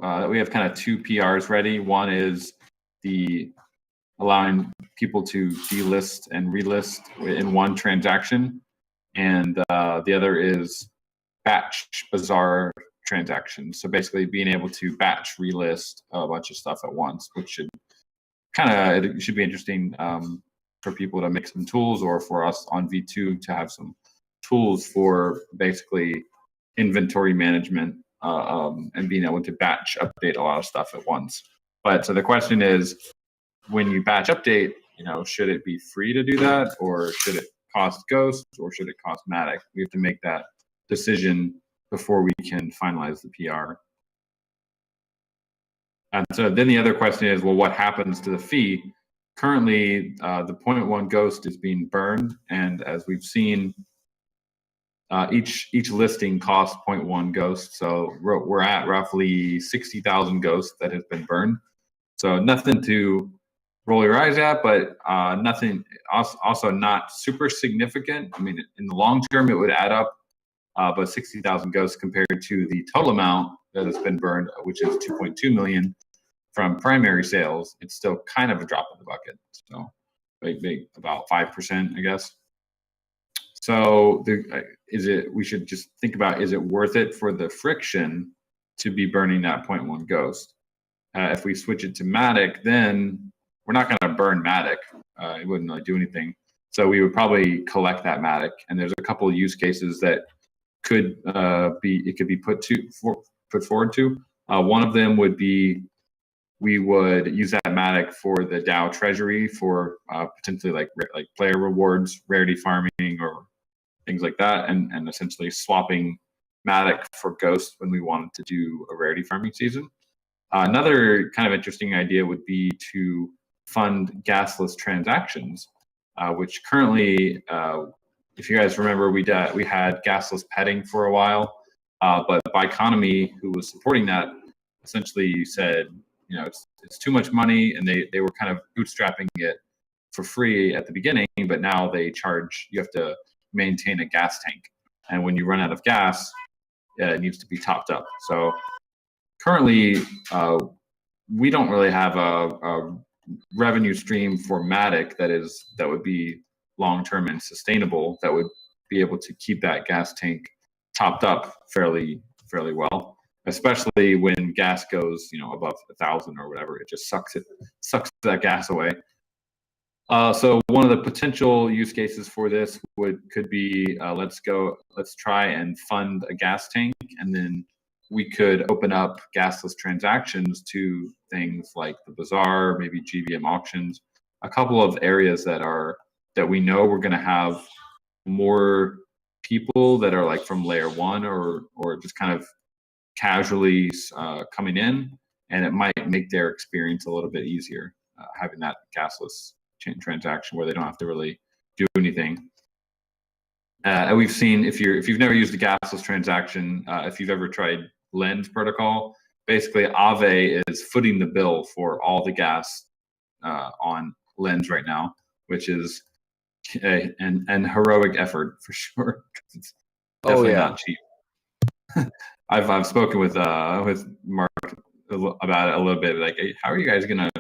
have kind of two PRs ready. One is the allowing people to delist and relist in one transaction, and the other is batch bazaar transactions. So basically being able to batch relist a bunch of stuff at once, which should it should be interesting for people to make some tools, or for us on V2 to have some tools for basically inventory management and being able to batch update a lot of stuff at once. But so the question is, when you batch update, should it be free to do that, or should it cost Ghost, or should it cost Matic? We have to make that decision before we can finalize the PR. And so then the other question is, well, what happens to the fee? Currently, the 0.1 Ghost is being burned, and as we've seen, each listing costs 0.1 Ghost. So we're at roughly 60,000 Ghosts that has been burned. So nothing to roll your eyes at, but nothing, also not super significant. I mean, in the long term, it would add up, but 60,000 Ghosts compared to the total amount that has been burned, which is 2.2 million from primary sales, it's still kind of a drop in the bucket. So about 5%, I guess. So we should just think about, is it worth it for the friction to be burning that 0.1 Ghost? If we switch it to Matic, then we're not going to burn Matic. It wouldn't really do anything. So we would probably collect that Matic. And there's a couple of use cases that could be put forward to. One of them would be, we would use that Matic for the DAO treasury for potentially like player rewards, rarity farming, or things like that, and essentially swapping Matic for Ghost when we wanted to do a rarity farming season. Another kind of interesting idea would be to fund gasless transactions, which currently, if you guys remember, we had gasless petting for a while, but Biconomy, who was supporting that, essentially said, it's too much money, and they were kind of bootstrapping it for free at the beginning, but now they charge, you have to maintain a gas tank, and when you run out of gas, it needs to be topped up. So currently, we don't really have a revenue stream for Matic that would be long-term and sustainable, that would be able to keep that gas tank topped up fairly well, especially when gas goes above 1,000 or whatever. It just sucks that gas away. So one of the potential use cases for this could be, let's try and fund a gas tank, and then we could open up gasless transactions to things like the bazaar, maybe GVM auctions, a couple of areas that we know we're going to have more people that are like from layer one or just kind of casually coming in, and it might make their experience a little bit easier having that gasless transaction where they don't have to really do anything. And we've seen, if you've never used a gasless transaction, if you've ever tried Lens protocol, basically Aave is footing the bill for all the gas on Lens right now, which is an heroic effort for sure. It's definitely not cheap. I've spoken with Mark about it a little bit. Like, hey, how are you guys gonna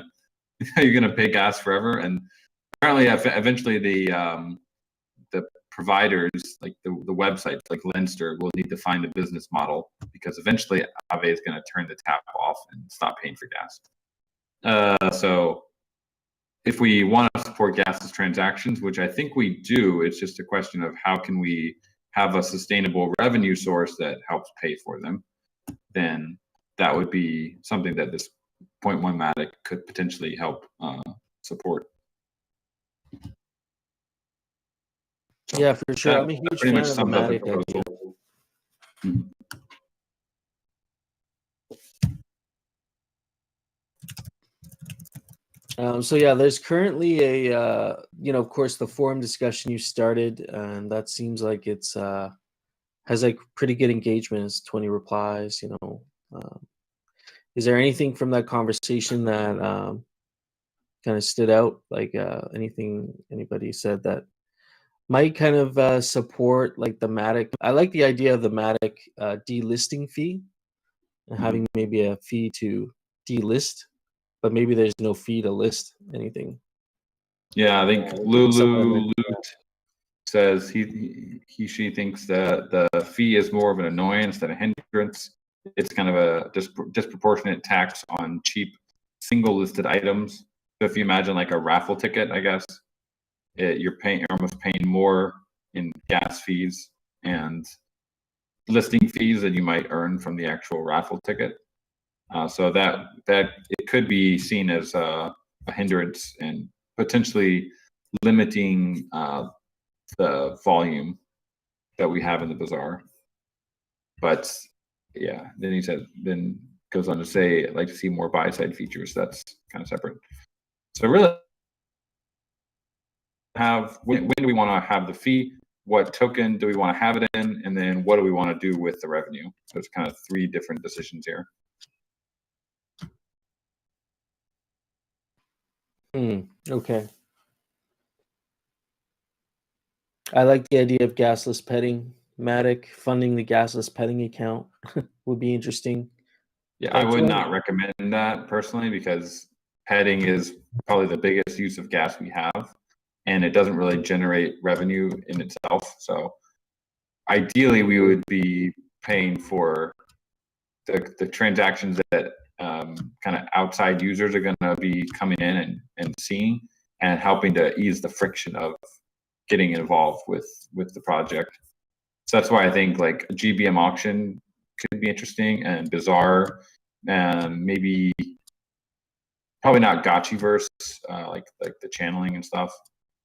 pay gas forever? And apparently, eventually the providers, like the websites like Lenster, will need to find a business model, because eventually Aave is going to turn the tap off and stop paying for gas. So if we want to support gasless transactions, which I think we do, it's just a question of how can we have a sustainable revenue source that helps pay for them. Then that would be something that this 0.1 Matic could potentially help support. So yeah, for sure. I'm a huge fan of the Matic idea. Mm-hmm. So yeah, there's currently a of course, the forum discussion you started, and that seems like it's has like pretty good engagement. It's 20 replies. Is there anything from that conversation that kind of stood out? Like anything anybody said that might kind of support like the Matic? I like the idea of the Matic delisting fee and having maybe a fee to delist, but maybe there's no fee to list anything. Yeah, I think Maybe someone Lulu mentioned Loot says she thinks that the fee is more of an annoyance than a hindrance. It's kind of a disproportionate tax on cheap single listed items. So if you imagine like a raffle ticket, I guess you're almost paying more in gas fees and listing fees than you might earn from the actual raffle ticket. So that it could be seen as a hindrance and potentially limiting the volume that we have in the bazaar. But yeah, then goes on to say, I'd like to see more buy side features. That's kind of separate. So really, when do we want to have the fee? What token do we want to have it in? And then what do we want to do with the revenue? So it's kind of 3 different decisions here. Okay. I like the idea of gasless petting. Matic funding the gasless petting account would be interesting. Yeah, I would not recommend that personally because petting is probably the biggest use of gas we have, and it doesn't really generate revenue in itself. So ideally, we would be paying for the transactions that kind of outside users are going to be coming in and seeing and helping to ease the friction of getting involved with the project. So that's why I think like a GBM auction could be interesting, and Bazaar, and maybe probably not Gotchiverse, like the channeling and stuff.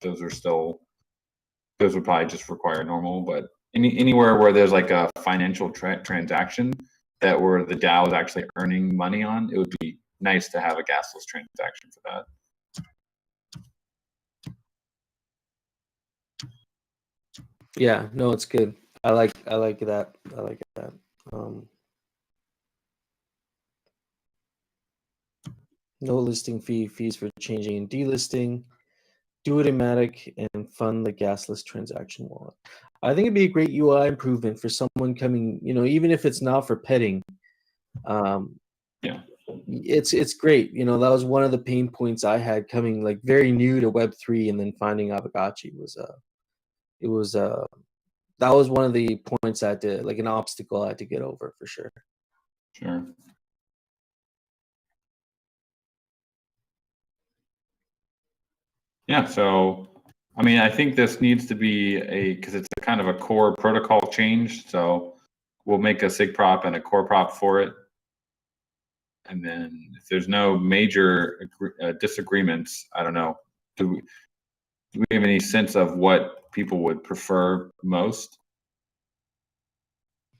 Those would probably just require normal, but anywhere where there's like a financial transaction that where the DAO is actually earning money on, it would be nice to have a gasless transaction for that. Yeah, no, it's good. I like that. I like that. No listing fees for changing and delisting. Do it in Matic and fund the gasless transaction wallet. I think it'd be a great UI improvement for someone coming, even if it's not for petting. Yeah, it's great. That was one of the pain points I had coming like very new to Web3 and then finding Aavegotchi was that was one of the points I had to, like an obstacle I had to get over for sure. sure. Yeah, so I mean, I think this needs to be because it's a kind of a core protocol change. So we'll make a SIG prop and a core prop for it. And then if there's no major disagreements, I don't know, do we have any sense of what people would prefer most?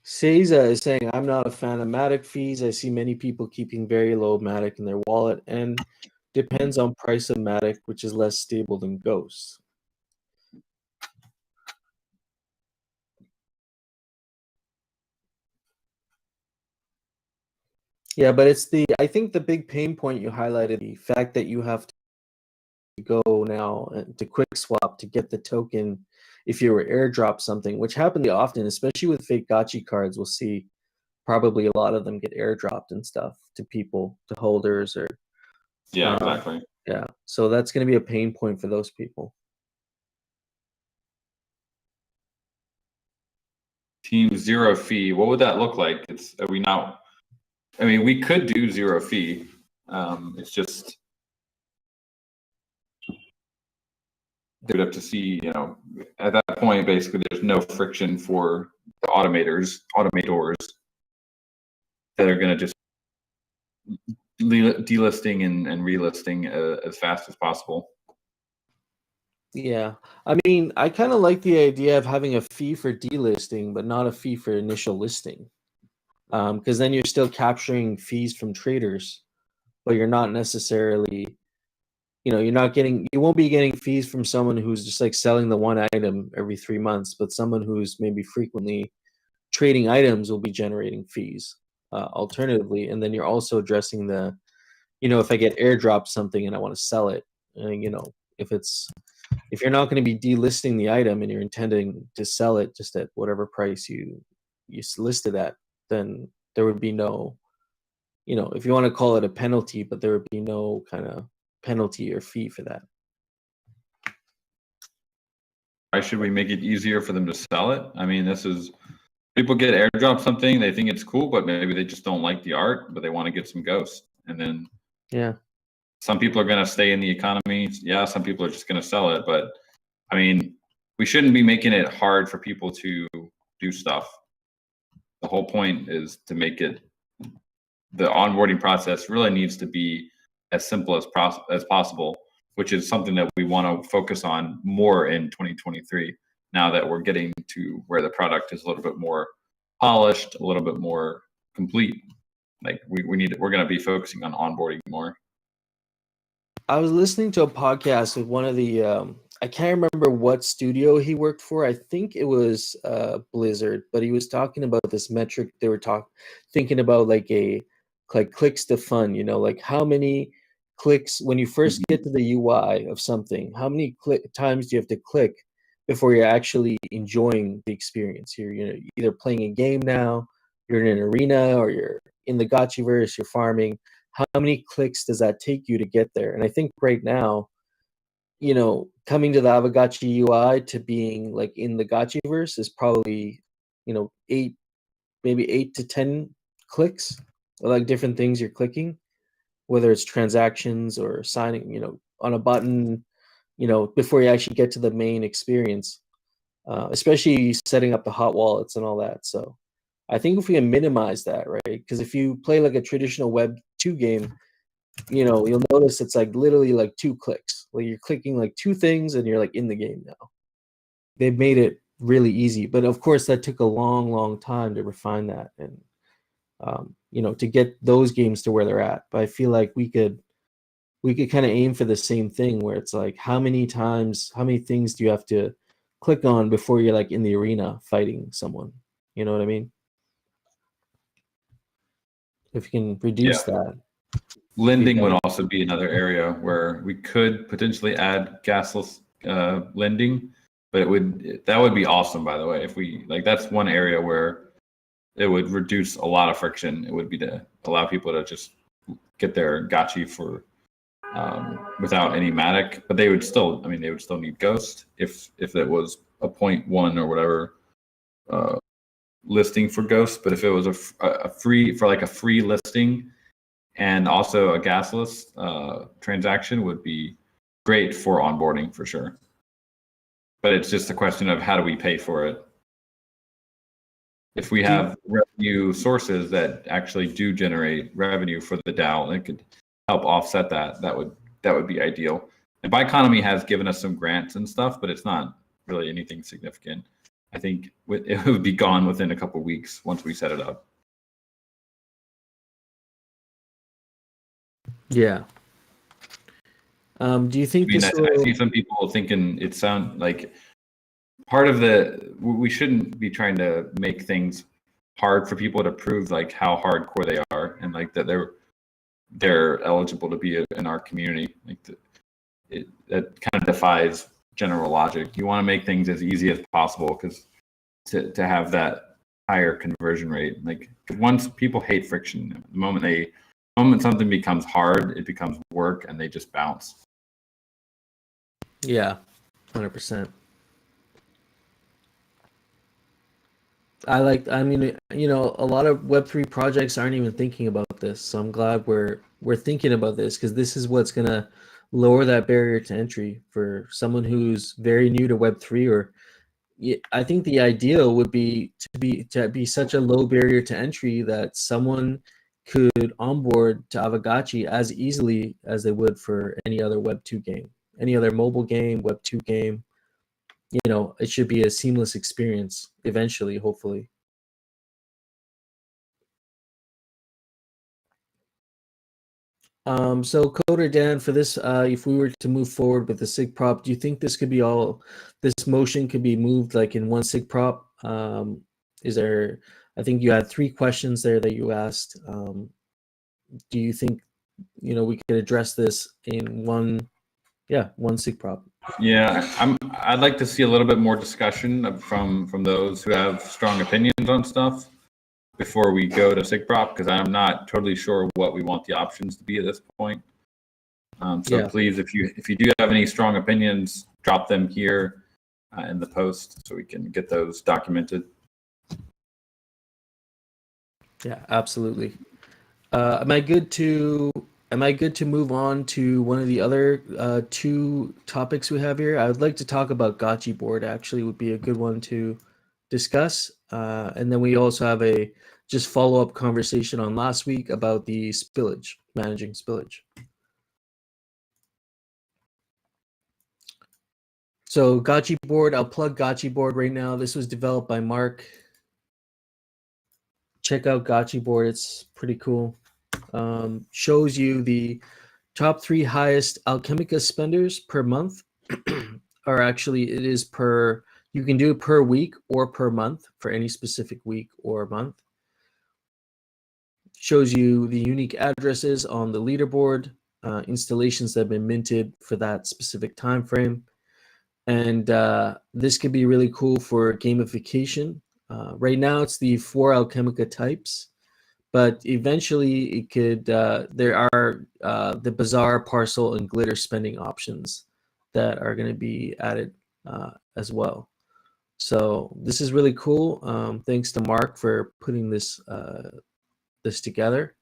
Seiza is saying, I'm not a fan of Matic fees. I see many people keeping very low Matic in their wallet and depends on price of Matic, which is less stable than Ghost. Yeah, but I think the big pain point you highlighted, the fact that you have to go now to quick swap to get the token if you were airdrop something, which happens often, especially with fake gotchi cards. We'll see probably a lot of them get airdropped and stuff to people, to holders, or Yeah, exactly. Yeah, so that's going to be a pain point for those people. Team zero fee. What would that look like? Are we not? I mean, we could do zero fee. It's just do it up to see. At that point, basically, there's no friction for the automators that are going to just delisting and relisting as fast as possible. Yeah, I mean, I kind of like the idea of having a fee for delisting, but not a fee for initial listing, because then you're still capturing fees from traders, but you're not necessarily, you won't be getting fees from someone who's just like selling the one item every 3 months, but someone who's maybe frequently trading items will be generating fees, alternatively, and then you're also addressing the if I get airdropped something and I want to sell it, if you're not going to be delisting the item and you're intending to sell it just at whatever price you listed at, then there would be no, if you want to call it a penalty, but there would be no kind of penalty or fee for that. Why should we make it easier for them to sell it? I mean, people get airdrop something, they think it's cool, but maybe they just don't like the art, but they want to get some ghosts. And then some people are going to stay in the economy. Yeah, some people are just going to sell it. But I mean, we shouldn't be making it hard for people to do stuff. The whole point is to make it, the onboarding process really needs to be as simple as possible, which is something that we want to focus on more in 2023. Now that we're getting to where the product is a little bit more polished, a little bit more complete, like we're going to be focusing on onboarding more. I was listening to a podcast with one of the I can't remember what studio he worked for. I think it was Blizzard, but he was talking about this metric. They were thinking about like clicks to fun, like how many clicks when you first get to the UI of something, how many times do you have to click before you're actually enjoying the experience? You're either playing a game now, you're in an arena, or you're in the Gotchiverse, you're farming. How many clicks does that take you to get there? And I think right now, coming to the Aavegotchi UI to being like in the Gotchiverse is probably, 8 to 10 clicks, like different things you're clicking, whether it's transactions or signing, on a button, before you actually get to the main experience, especially setting up the hot wallets and all that. So I think if we can minimize that, right? Because if you play like a traditional Web 2 game, you'll notice it's like literally like 2 clicks. Like you're clicking like 2 things and you're like in the game now. They've made it really easy, but of course that took a long, long time to refine that and to get those games to where they're at. But I feel like we could kind of aim for the same thing where it's like how many things do you have to click on before you're like in the arena fighting someone? You know what I mean? If you can reduce that. Lending would also be another area where we could potentially add gasless lending, but that would be awesome, by the way. If we that's one area where it would reduce a lot of friction. It would be to allow people to just get their gotchi for without any matic, but they would still need ghost if it was a 0.1 or whatever listing for ghost. But if it was a free listing and also a gasless transaction, would be great for onboarding for sure. But it's just a question of how do we pay for it. If we have revenue sources that actually do generate revenue for the DAO, it could help offset that. That would be ideal. And Bioeconomy has given us some grants and stuff, but it's not really anything significant. I think it would be gone within a couple of weeks once we set it up. Yeah. Do you think I see some people thinking it sounds like part of we shouldn't be trying to make things hard for people to prove like how hardcore they are and like that they're eligible to be in our community. Like that kind of defies general logic. You want to make things as easy as possible because to have that higher conversion rate. Like once people hate friction, the moment something becomes hard, it becomes work and they just bounce. Yeah, 100%. A lot of Web3 projects aren't even thinking about this. So I'm glad we're thinking about this because this is what's going to lower that barrier to entry for someone who's very new to Web3. Or I think the ideal would be to be such a low barrier to entry that someone could onboard to Aavegotchi as easily as they would for any other Web2 game, any other mobile game, Web2 game. It should be a seamless experience eventually, hopefully. So Coder Dan, for this, if we were to move forward with the SIG prop, do you think this motion could be moved like in one SIG prop? I think you had 3 questions there that you asked. Do you think we could address this in one SIG prop. Yeah, I'd like to see a little bit more discussion from those who have strong opinions on stuff before we go to SIG prop, because I'm not totally sure what we want the options to be at this point. So please, if you do have any strong opinions, drop them here in the post so we can get those documented. Yeah, absolutely. Am I good to move on to one of the other two topics we have here? I would like to talk about Gotchi board. Actually, would be a good one to discuss. And then we also have a just follow up conversation on last week about the spillage, managing spillage. So Gotchi board, I'll plug Gotchi board right now. This was developed by Mark. Check out Gotchi board. It's pretty cool. Shows you the top 3 highest Alchemica spenders per month. Or actually, it is per, you can do it per week or per month for any specific week or month. Shows you the unique addresses on the leaderboard, installations that have been minted for that specific time frame. And this could be really cool for gamification. Right now, it's the 4 Alchemica types, but eventually it could. There are the bazaar, parcel, and glitter spending options that are going to be added as well. So this is really cool. Thanks to Mark for putting this together.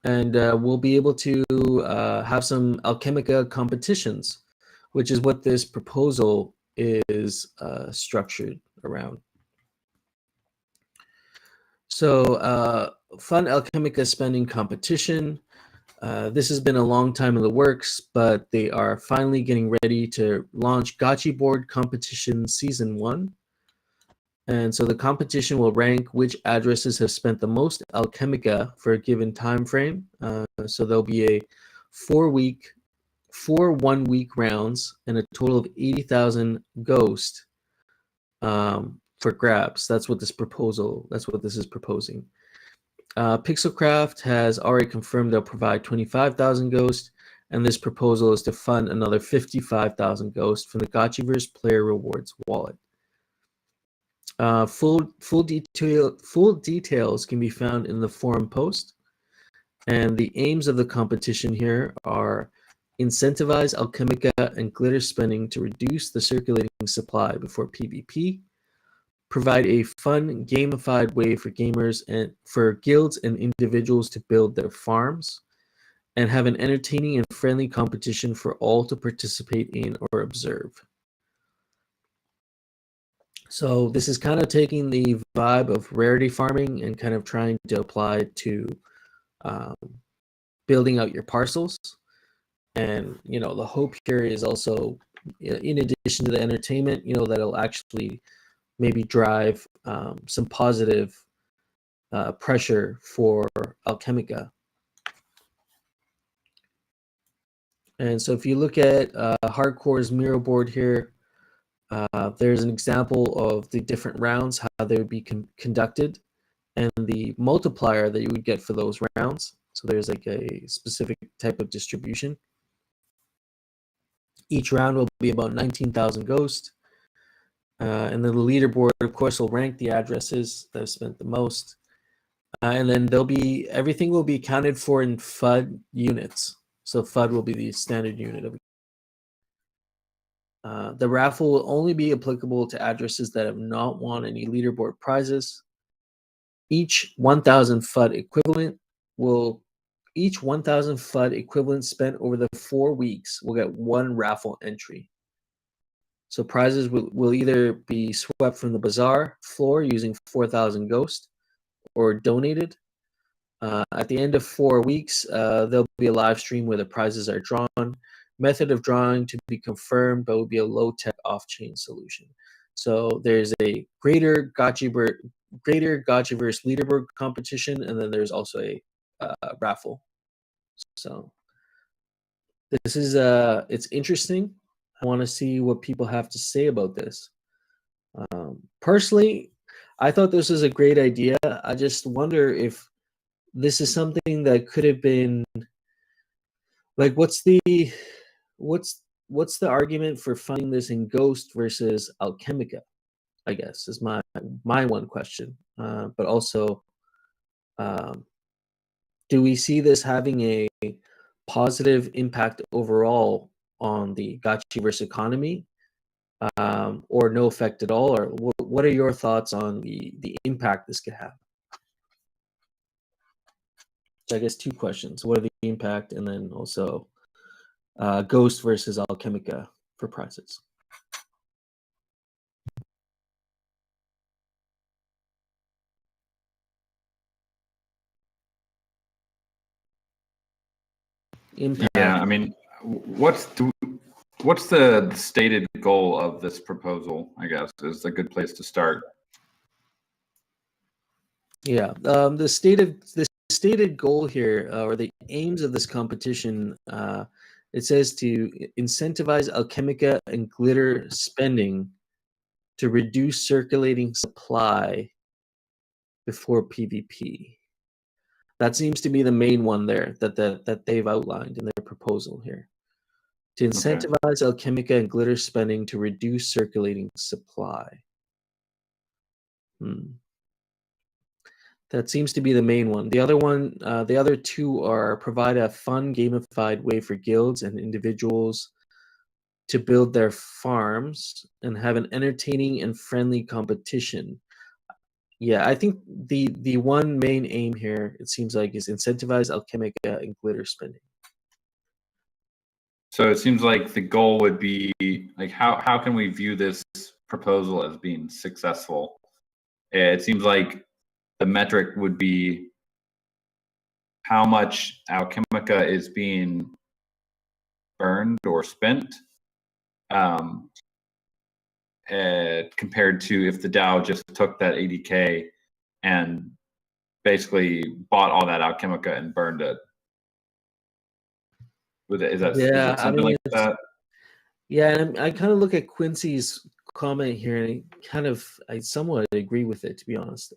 And we'll be able to have some Alchemica competitions, which is what this proposal is structured around. So fun Alchemica spending competition. This has been a long time in the works, but they are finally getting ready to launch Gotchi board competition season 1. And so the competition will rank which addresses have spent the most Alchemica for a given time frame. So there'll be a 4 1-week rounds and a total of 80,000 ghost for grabs. That's what this is proposing. Pixelcraft has already confirmed they'll provide 25,000 ghost, and this proposal is to fund another 55,000 ghost from the Gotchiverse Player Rewards wallet. Full details can be found in the forum post, and the aims of the competition here are incentivize Alchemica and glitter spending to reduce the circulating supply before PvP, provide a fun, gamified way for gamers and for guilds and individuals to build their farms, and have an entertaining and friendly competition for all to participate in or observe. So this is kind of taking the vibe of rarity farming and kind of trying to apply it to building out your parcels. And, the hope here is also, in addition to the entertainment, that it'll actually maybe drive some positive pressure for Alchemica. And so if you look at Hardcore's Miro board here, there's an example of the different rounds, how they would be conducted, and the multiplier that you would get for those rounds. So there's like a specific type of distribution. Each round will be about 19,000 ghost. And then the leaderboard, of course, will rank the addresses that have spent the most. And then everything will be accounted for in FUD units. So FUD will be the standard unit of the raffle will only be applicable to addresses that have not won any leaderboard prizes. Each 1,000 FUD equivalent spent over the 4 weeks will get 1 raffle entry. So prizes will either be swept from the bazaar floor using 4,000 ghost or donated. At the end of 4 weeks, there'll be a live stream where the prizes are drawn. Method of drawing to be confirmed, but will be a low-tech off-chain solution. So there's a greater Gotchiverse leaderboard competition, and then there's also a raffle. So this is it's interesting. I want to see what people have to say about this. Personally, I thought this was a great idea. I just wonder if this is something that could have been like, what's the argument for funding this in Ghost versus Alchemica? I guess is my one question. But also, do we see this having a positive impact overall on the Gotchi versus economy, or no effect at all? Or what are your thoughts on the impact this could have? So I guess two questions: what are the impact, and then also Ghost versus Alchemica for prices. Impact. Yeah, I mean, what's the stated goal of this proposal? I guess is a good place to start. Yeah, the stated goal here, or the aims of this competition, it says to incentivize Alchemica and Glitter spending to reduce circulating supply before PvP. That seems to be the main one there that they've outlined in their proposal here. To incentivize Alchemica and Glitter spending to reduce circulating supply. That seems to be the main one. The other one, the other two are provide a fun, gamified way for guilds and individuals to build their farms and have an entertaining and friendly competition. Yeah, I think the one main aim here, it seems like, is incentivize Alchemica and Glitter spending. So it seems like the goal would be like, how can we view this proposal as being successful? It seems like the metric would be how much Alchemica is being burned or spent, compared to if the DAO just took that 80K and basically bought all that Alchemica and burned it. Is it something like that? Yeah, and I kind of look at Quincy's comment here, and I somewhat agree with it, to be honest.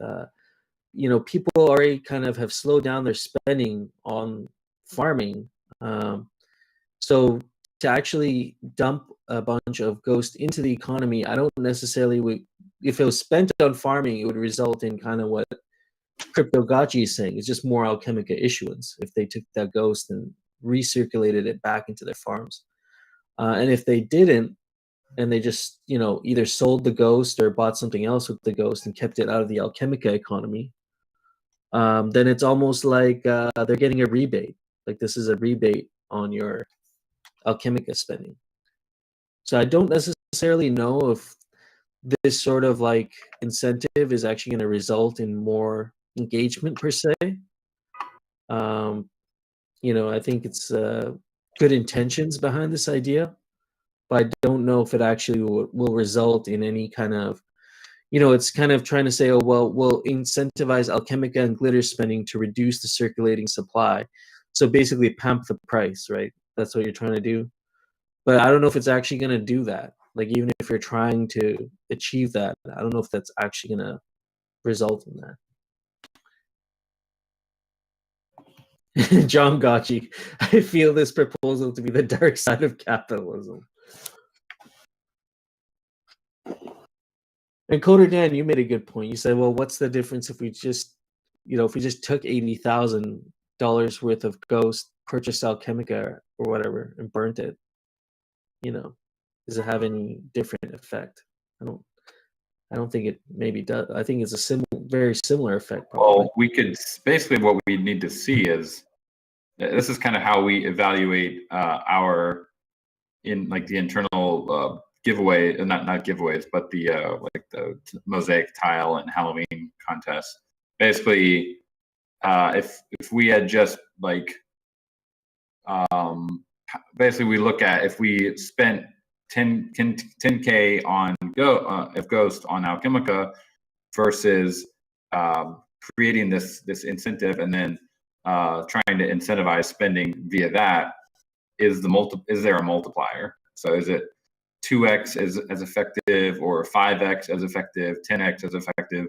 People already kind of have slowed down their spending on farming. So to actually dump a bunch of Ghost into the economy, I don't necessarily if it was spent on farming, it would result in kind of what Cryptogotchi is saying. It's just more Alchemica issuance if they took that Ghost and recirculated it back into their farms. And if they didn't, and they just, either sold the Ghost or bought something else with the Ghost and kept it out of the Alchemica economy, then it's almost like they're getting a rebate. Like this is a rebate on your Alchemica spending. So I don't necessarily know if this sort of like incentive is actually going to result in more engagement per se. I think it's good intentions behind this idea, but I don't know if it actually will result in any kind of, it's kind of trying to say, oh, well, we'll incentivize Alchemica and Glitter spending to reduce the circulating supply. So basically pump the price, right? That's what you're trying to do. But I don't know if it's actually going to do that. Like, even if you're trying to achieve that, I don't know if that's actually going to result in that. John Gotchi, I feel this proposal to be the dark side of capitalism. And Coder Dan, you made a good point. You said, well, what's the difference if we just, if we just took $80,000 worth of Ghost, purchased Alchemica or whatever, and burnt it? Does it have any different effect? I don't think it maybe does. I think it's a very similar effect. Probably. Well, we could basically what we need to see is this is kind of how we evaluate the internal giveaway, not giveaways, but the like the mosaic tile and Halloween contest. Basically, if we had just basically we look at if we spent 10K on Ghost on Alchemica versus creating this incentive and then trying to incentivize spending via that, is there a multiplier? So is it 2x as effective, or 5x as effective, 10x as effective?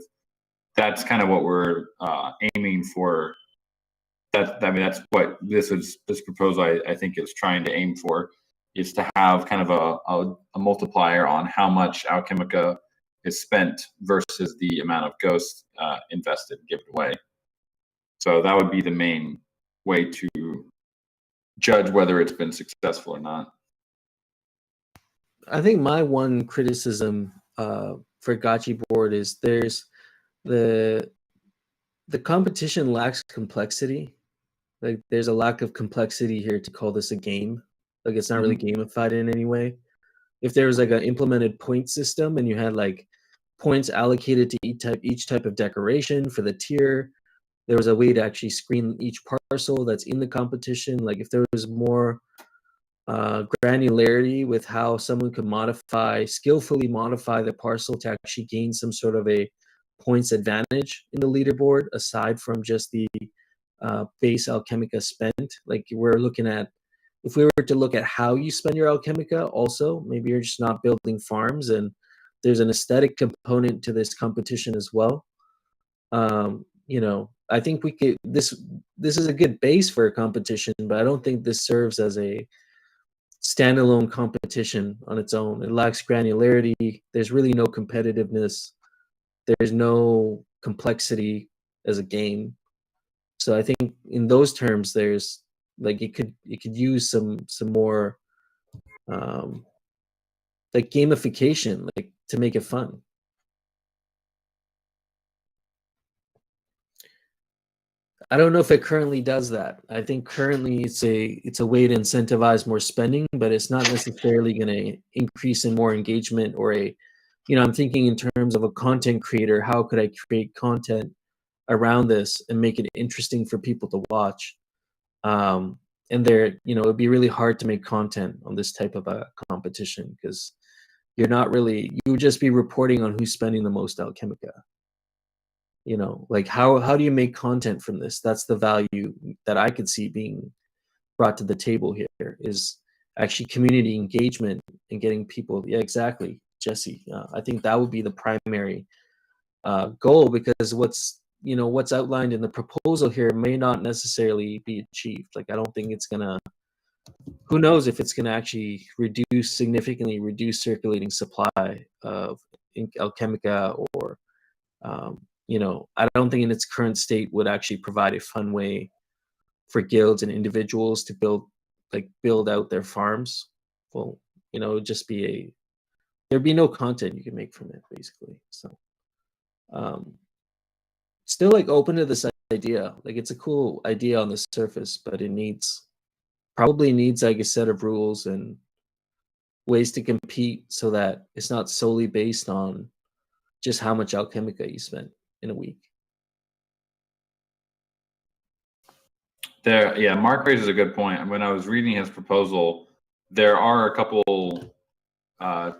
That's kind of what we're aiming for that's what this proposal I think is trying to aim for, is to have kind of a multiplier on how much Alchemica is spent versus the amount of ghosts invested, given away. So that would be the main way to judge whether it's been successful or not. I think my one criticism for Gotchi board is there's the competition lacks complexity. Like there's a lack of complexity here to call this a game. Like it's not really gamified in any way. If there was like an implemented point system and you had like points allocated to each type of decoration for the tier, there was a way to actually screen each parcel that's in the competition. Like if there was more granularity with how someone could skillfully modify the parcel to actually gain some sort of a points advantage in the leaderboard, aside from just the base Alchemica spent. Like we're looking at, if we were to look at how you spend your Alchemica, also maybe you're just not building farms, and there's an aesthetic component to this competition as well. I think we could this is a good base for a competition, but I don't think this serves as a standalone competition on its own. It lacks granularity. There's really no competitiveness. There's no complexity as a game. So I think in those terms, there's like it could use some more like gamification, like to make it fun. I don't know if it currently does that. I think currently it's a way to incentivize more spending, but it's not necessarily going to increase in more engagement or I'm thinking in terms of a content creator. How could I create content around this and make it interesting for people to watch? And it'd be really hard to make content on this type of a competition because you would just be reporting on who's spending the most Alchemica. Like how do you make content from this? That's the value that I could see being brought to the table here, is actually community engagement and getting people. Yeah, exactly, Jesse. I think that would be the primary goal, because what's outlined in the proposal here may not necessarily be achieved. Like I don't think it's gonna. Who knows if it's gonna actually significantly reduce circulating supply of Alchemica, or I don't think in its current state would actually provide a fun way for guilds and individuals to build out their farms. Well, it'd just be there'd be no content you can make from it, basically. So still like open to this idea. Like it's a cool idea on the surface, but it probably needs like a set of rules and ways to compete so that it's not solely based on just how much Alchemica you spent in a week. Mark raises a good point. When I was reading his proposal, there are a couple kind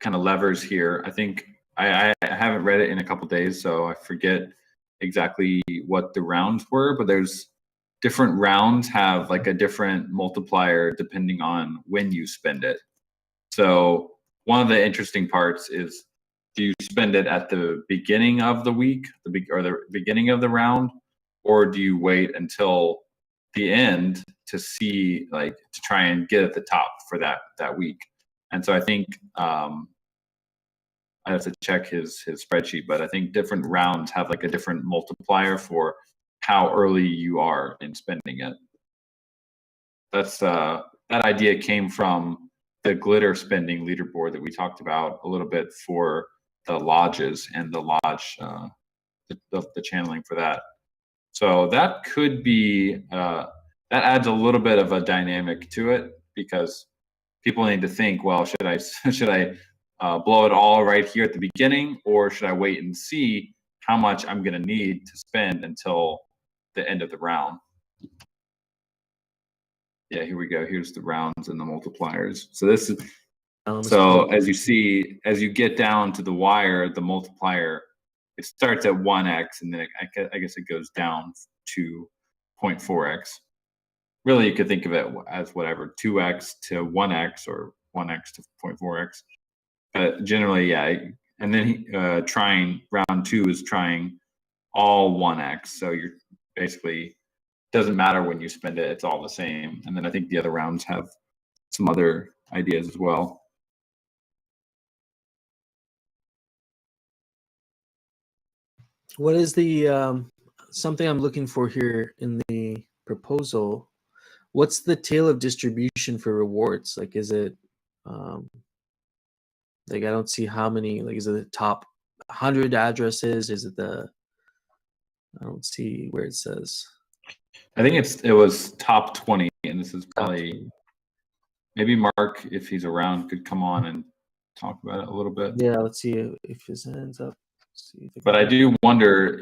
of levers here. I think I haven't read it in a couple days, so I forget exactly what the rounds were, but there's different rounds have like a different multiplier depending on when you spend it. So one of the interesting parts is, do you spend it at the beginning of the week, or the beginning of the round, or do you wait until the end to see, like, to try and get at the top for that week? And so I think I have to check his spreadsheet, but I think different rounds have like a different multiplier for how early you are in spending it. That's that idea came from the glitter spending leaderboard that we talked about a little bit for the lodges and the lodge, the channeling for that. So that could be that adds a little bit of a dynamic to it, because people need to think, well, should I blow it all right here at the beginning, or should I wait and see how much I'm going to need to spend until the end of the round? Yeah, here we go. Here's the rounds and the multipliers. So this is so as you see, as you get down to the wire, the multiplier, it starts at 1x, and then I guess it goes down to 0.4x. Really, you could think of it as whatever, 2x to 1x or 1x to 0.4x. Generally, yeah. And then trying round 2 is trying all 1x. So you're basically doesn't matter when you spend it; it's all the same. And then I think the other rounds have some other ideas as well. What is the something I'm looking for here in the proposal? What's the tail of distribution for rewards? Like, is it like, I don't see how many. Like, is it the top 100 addresses? Is it the? I don't see where it says. I think it was top 20, and this is probably maybe Mark, if he's around, could come on and talk about it a little bit. Yeah, let's see if his hands up. But I do wonder,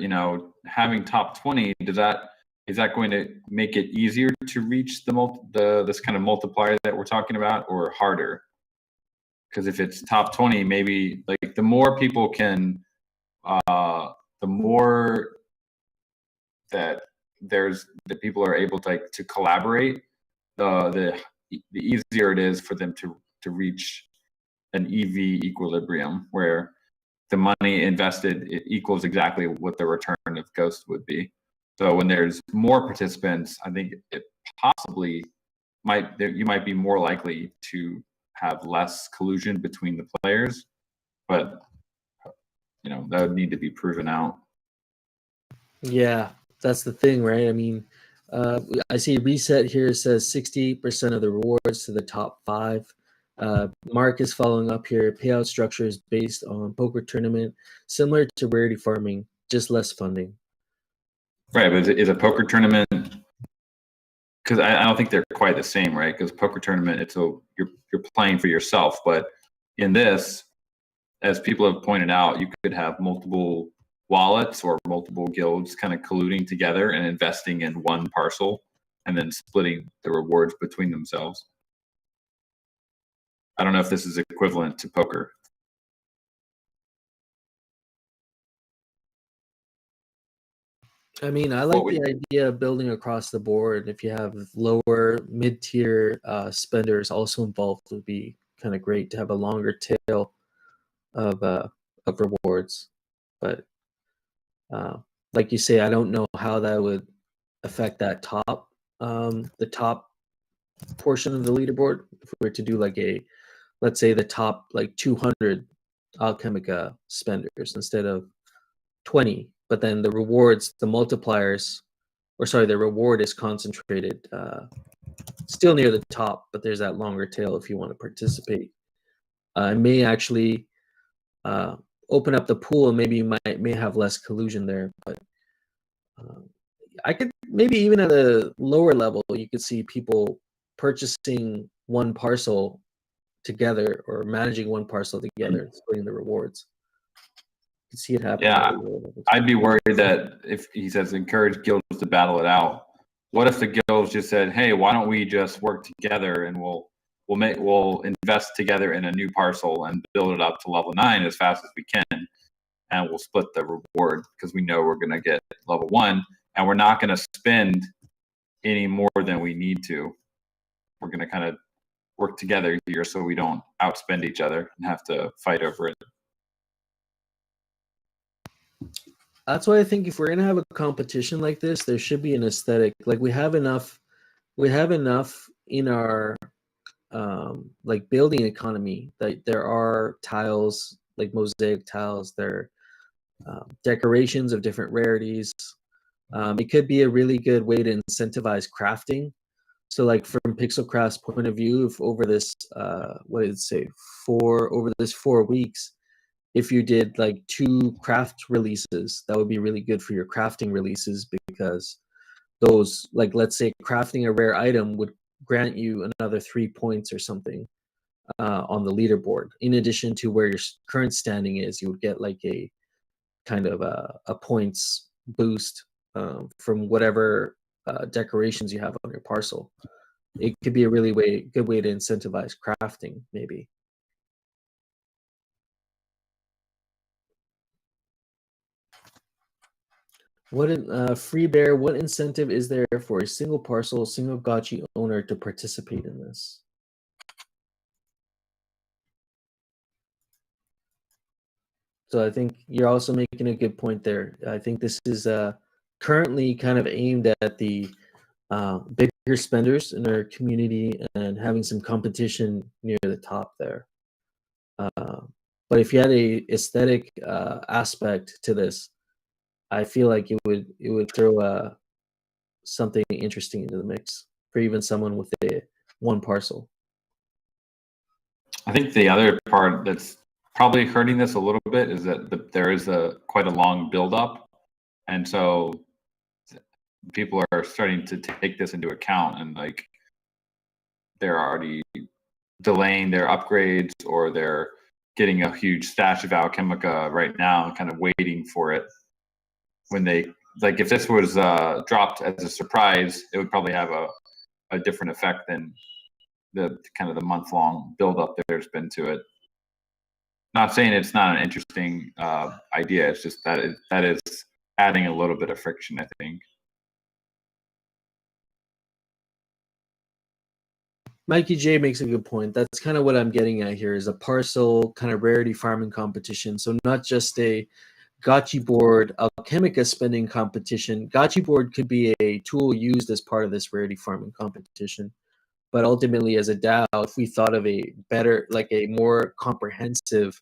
having top 20, is that going to make it easier to reach this kind of multiplier that we're talking about, or harder? Because if it's top 20, maybe like the more people can, the more that people are able to collaborate, the easier it is for them to reach an EV equilibrium where the money invested equals exactly what the return of Ghost would be. So when there's more participants, I think it possibly you might be more likely to have less collusion between the players, but that would need to be proven out. Yeah, that's the thing, right? I mean, I see reset here says 68% of the rewards to the top 5. Mark is following up here. Payout structure is based on poker tournament, similar to rarity farming, just less funding. Right, but is a poker tournament, because I don't think they're quite the same, right? Because poker tournament, you're playing for yourself, but in this, as people have pointed out, you could have multiple wallets or multiple guilds kind of colluding together and investing in one parcel and then splitting the rewards between themselves. I don't know if this is equivalent to poker. I mean, I like the idea of building across the board. If you have lower, mid-tier spenders also involved, it would be kind of great to have a longer tail of rewards. But like you say, I don't know how that would affect that the top portion of the leaderboard. If we were to do like let's say the top like 200 Alchemica spenders instead of 20, but then the rewards, the multipliers, the reward is concentrated still near the top, but there's that longer tail if you want to participate. It may actually open up the pool, and maybe you may have less collusion there, but I could maybe even at a lower level, you could see people purchasing one parcel together or managing one parcel together and splitting the rewards. You can see it happen. Yeah, I'd be worried that if he says encourage guilds to battle it out, what if the guilds just said, "Hey, why don't we just work together and we'll invest together in a new parcel and build it up to level 9 as fast as we can, and we'll split the reward because we know we're going to get level 1, and we're not going to spend any more than we need to. We're going to kind of work together here so we don't outspend each other and have to fight over it." That's why I think if we're gonna have a competition like this, there should be an aesthetic. Like we have enough in our like building economy that there are tiles, like mosaic tiles, there are decorations of different rarities. It could be a really good way to incentivize crafting. So like from Pixelcraft's point of view, if over this what did it say, over this 4 weeks, if you did like 2 craft releases, that would be really good for your crafting releases, because those, like, let's say crafting a rare item would grant you another 3 points or something on the leaderboard. In addition to where your current standing is, you would get like a kind of a points boost from whatever decorations you have on your parcel. It could be a really good way to incentivize crafting, maybe. Free Bear, what incentive is there for a single parcel, single gotchi owner to participate in this? So I think you're also making a good point there. I think this is currently kind of aimed at the bigger spenders in our community and having some competition near the top there. But if you had a aesthetic aspect to this, I feel like it would throw something interesting into the mix for even someone with a one parcel. I think the other part that's probably hurting this a little bit is that there is quite a long build-up, and so people are starting to take this into account, and like they're already delaying their upgrades, or they're getting a huge stash of Alchemica right now, kind of waiting for it. When they like, if this was dropped as a surprise, it would probably have a different effect than the kind of the month-long build-up there's been to it. Not saying it's not an interesting idea. It's just that is adding a little bit of friction, I think. Mikey J makes a good point. That's kind of what I'm getting at here, is a parcel kind of rarity farming competition. So not just a Gotchi board Alchemica spending competition. Gotchi board could be a tool used as part of this rarity farming competition. But ultimately, as a DAO, if we thought of a better, like a more comprehensive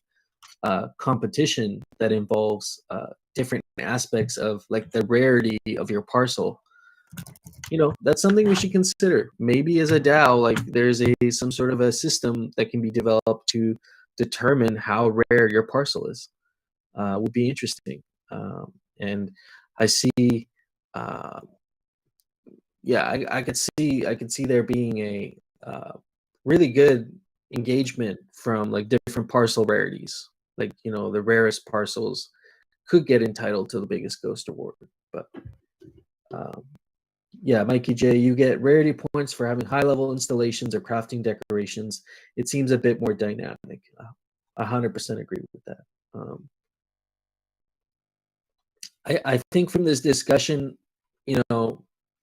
competition that involves different aspects of like the rarity of your parcel, that's something we should consider. Maybe as a DAO, like there's some sort of a system that can be developed to determine how rare your parcel is. Would be interesting. And I see, I could see there being a really good engagement from like different parcel rarities. Like the rarest parcels could get entitled to the biggest ghost award. But yeah, Mikey J, you get rarity points for having high level installations or crafting decorations. It seems a bit more dynamic. 100% agree with that. I think from this discussion,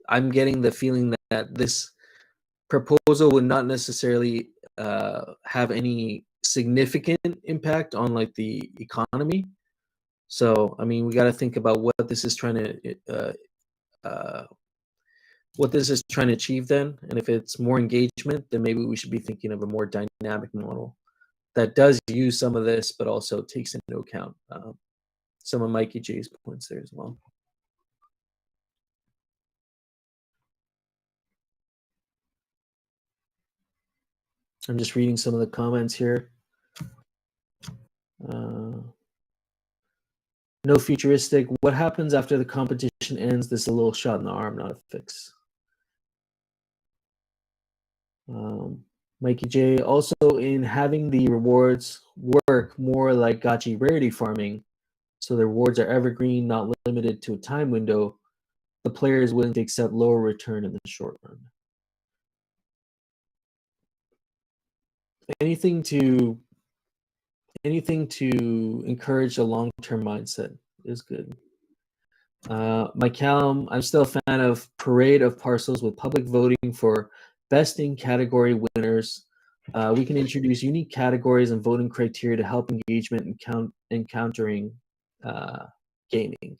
I'm getting the feeling that this proposal would not necessarily have any significant impact on like the economy. So, I mean, we got to think about what this is trying to achieve then. And if it's more engagement, then maybe we should be thinking of a more dynamic model that does use some of this, but also takes into account some of Mikey J's points there as well. I'm just reading some of the comments here. No futuristic. What happens after the competition ends? This is a little shot in the arm, not a fix. Mikey J, also in having the rewards work more like Gotchi rarity farming, so the rewards are evergreen, not limited to a time window, the player is willing to accept lower return in the short run. Anything to encourage a long-term mindset is good. Mike Callum, I'm still a fan of parade of parcels with public voting for best in category winners. We can introduce unique categories and voting criteria to help engagement and countering gaming.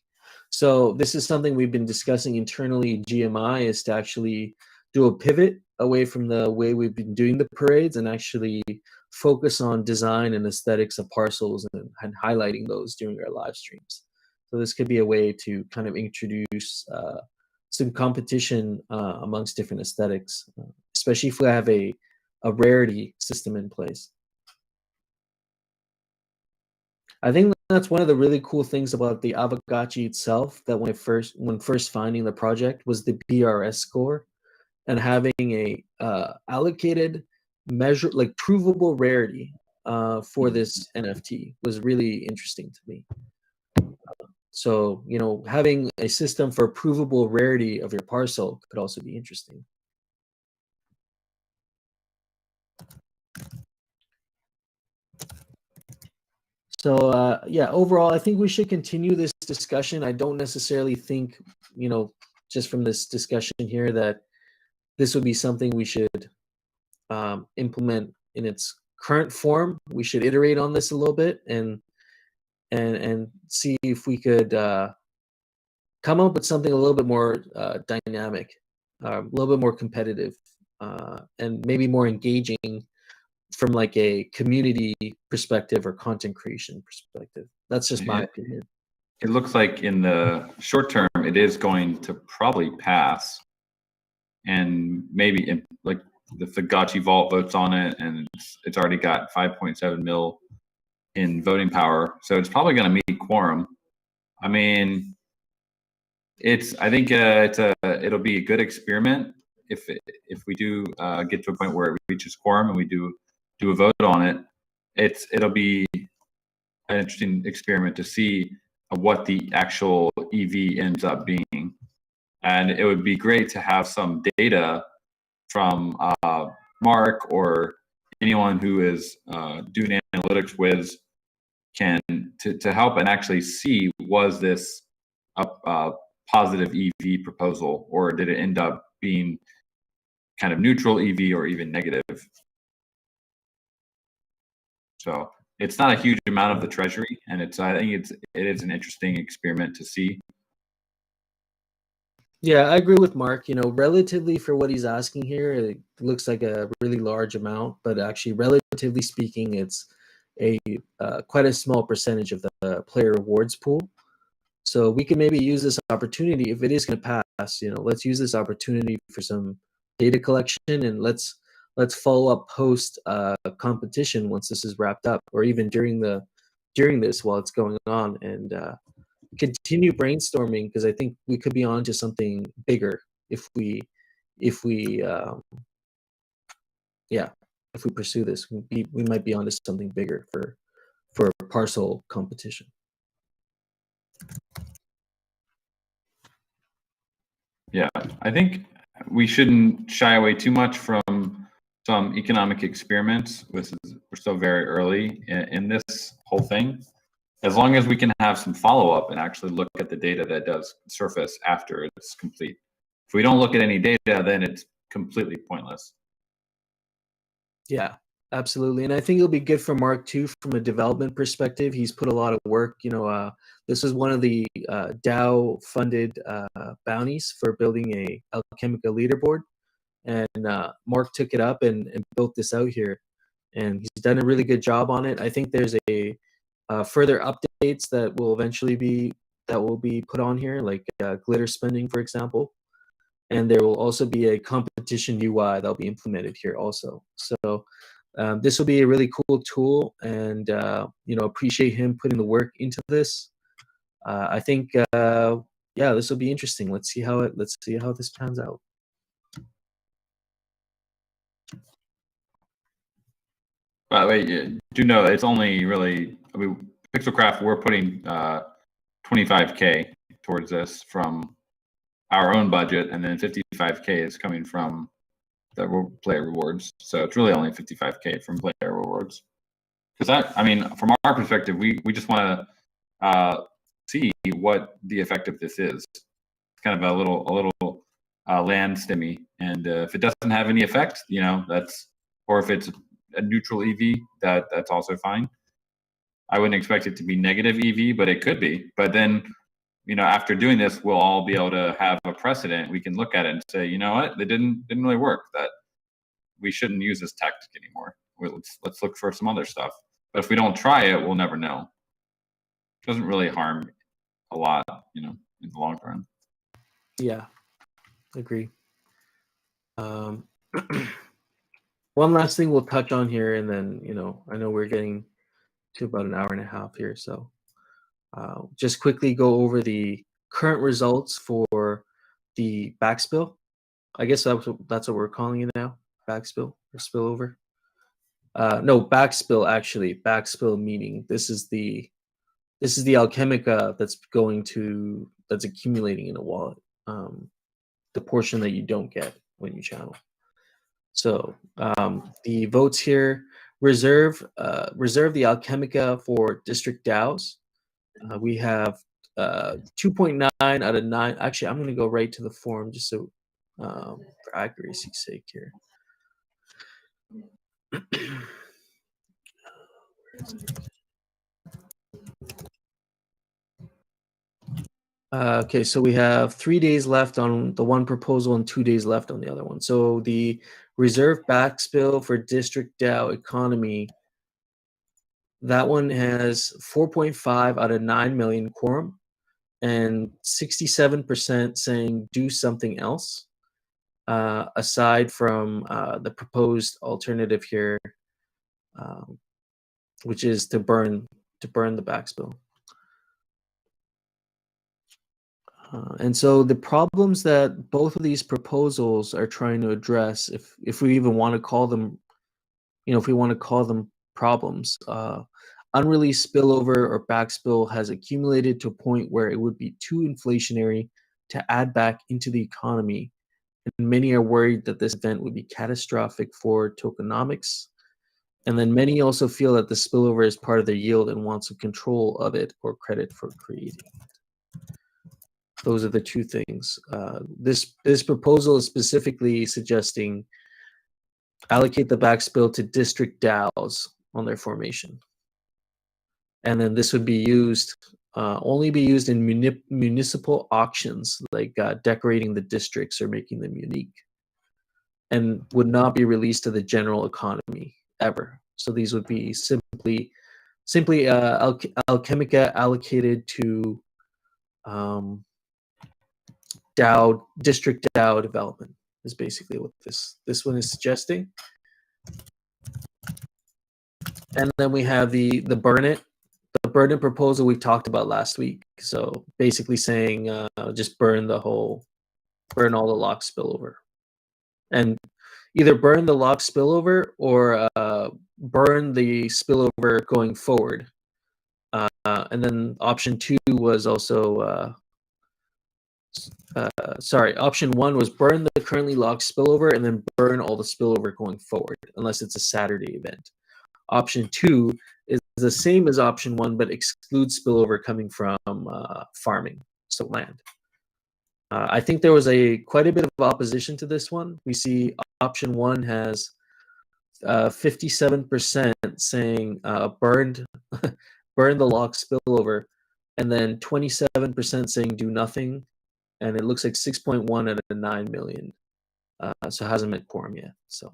So this is something we've been discussing internally at GMI, is to actually do a pivot away from the way we've been doing the parades and actually focus on design and aesthetics of parcels and highlighting those during our live streams. So this could be a way to kind of introduce some competition amongst different aesthetics, especially if we have a rarity system in place. I think that's one of the really cool things about the Aavegotchi itself, that when first finding the project, was the BRS score, and having a allocated measure, like provable rarity for this NFT was really interesting to me. So, having a system for provable rarity of your parcel could also be interesting. So, yeah, overall, I think we should continue this discussion. I don't necessarily think, just from this discussion here, that this would be something we should implement in its current form. We should iterate on this a little bit and see if we could come up with something a little bit more dynamic. a little bit more competitive, and maybe more engaging from like a community perspective or content creation perspective. That's just my opinion. It looks like in the short term, it is going to probably pass, and maybe like if the Gotchi Vault votes on it, and it's already got 5.7 mil in voting power, so it's probably going to meet quorum. I mean, I think it'll be a good experiment if we do get to a point where it reaches quorum and we do a vote on it. It'll be an interesting experiment to see what the actual EV ends up being, and it would be great to have some data from Mark or anyone who is doing analytics with to help and actually see, was this a positive EV proposal, or did it end up being kind of neutral EV or even negative? So it's not a huge amount of the treasury, and I think it is an interesting experiment to see. Yeah, I agree with Mark. Relatively for what he's asking here, it looks like a really large amount, but actually, relatively speaking, it's a quite a small percentage of the player rewards pool. So we can maybe use this opportunity, if it is going to pass. Let's use this opportunity for some data collection, and let's follow up post competition once this is wrapped up, or even during this while it's going on, and continue brainstorming, because I think we could be on to something bigger if we pursue this. We might be onto something bigger for parcel competition. Yeah, I think we shouldn't shy away too much from some economic experiments. We're still very early in this whole thing. As long as we can have some follow-up and actually look at the data that does surface after it's complete. If we don't look at any data, then it's completely pointless. Yeah, absolutely. And I think it'll be good for Mark too, from a development perspective. He's put a lot of work. This is one of the DAO funded bounties for building a Alchemica leaderboard. And Mark took it up and built this out here. And he's done a really good job on it. I think there's a further updates that will eventually be put on here, like glitter spending, for example. And there will also be a competition UI that'll be implemented here also. So this will be a really cool tool, and appreciate him putting the work into this. I think this will be interesting. Let's see how this pans out. By the way, do know it's only really, Pixelcraft, we're putting 25K towards this from our own budget, and then 55K is coming from the player rewards. So it's really only 55K from player rewards. Because from our perspective, we just want to see what the effect of this is. It's kind of a little land stimmy, and if it doesn't have any effect, or if it's a neutral EV, that's also fine. I wouldn't expect it to be negative EV, but it could be. But then, after doing this, we'll all be able to have a precedent. We can look at it and say, you know what, it didn't really work. That we shouldn't use this tactic anymore. Let's look for some other stuff. But if we don't try it, we'll never know. It doesn't really harm a lot, in the long run. Yeah, agree. One last thing we'll touch on here, and then I know we're getting to about an hour and a half here, so just quickly go over the current results for the backspill. I guess that's what we're calling it now, backspill or spillover. No, backspill, actually. Backspill meaning this is the Alchemica that's accumulating in a wallet. The portion that you don't get when you channel. So the votes here: reserve the Alchemica for district DAOs. We have 2.9 out of 9. Actually, I'm going to go right to the form just so for accuracy's sake here. Okay, so we have 3 days left on the one proposal and 2 days left on the other one. So the reserve backspill for district DAO economy, that one has 4.5 out of 9 million quorum and 67% saying do something else, aside from the proposed alternative here, um, which is to burn the backspill. And so the problems that both of these proposals are trying to address, if we even want to call them, if we want to call them problems, unreleased spillover or backspill has accumulated to a point where it would be too inflationary to add back into the economy. And many are worried that this event would be catastrophic for tokenomics. And then many also feel that the spillover is part of their yield and want some control of it or credit for creating. Those are the two things. This proposal is specifically suggesting allocate the backspill to district DAOs on their formation. And then this would be used, only be used in municipal auctions, like decorating the districts or making them unique, and would not be released to the general economy ever. So these would be simply Alchemica allocated to DAO, district DAO development is basically what this one is suggesting. And then we have the burn it proposal we talked about last week. So basically saying just burn all the lock spillover, and either burn the lock spillover or burn the spillover going forward. And then option 2 was also option 1 was burn the currently locked spillover and then burn all the spillover going forward, unless it's a Saturday event. Option 2 is the same as option 1, but excludes spillover coming from farming, so land. I think there was quite a bit of opposition to this one. We see option 1 has 57% saying burn the lock spillover, and then 27% saying do nothing, and it looks like 6.1 out of 9 million. So it hasn't met quorum yet. So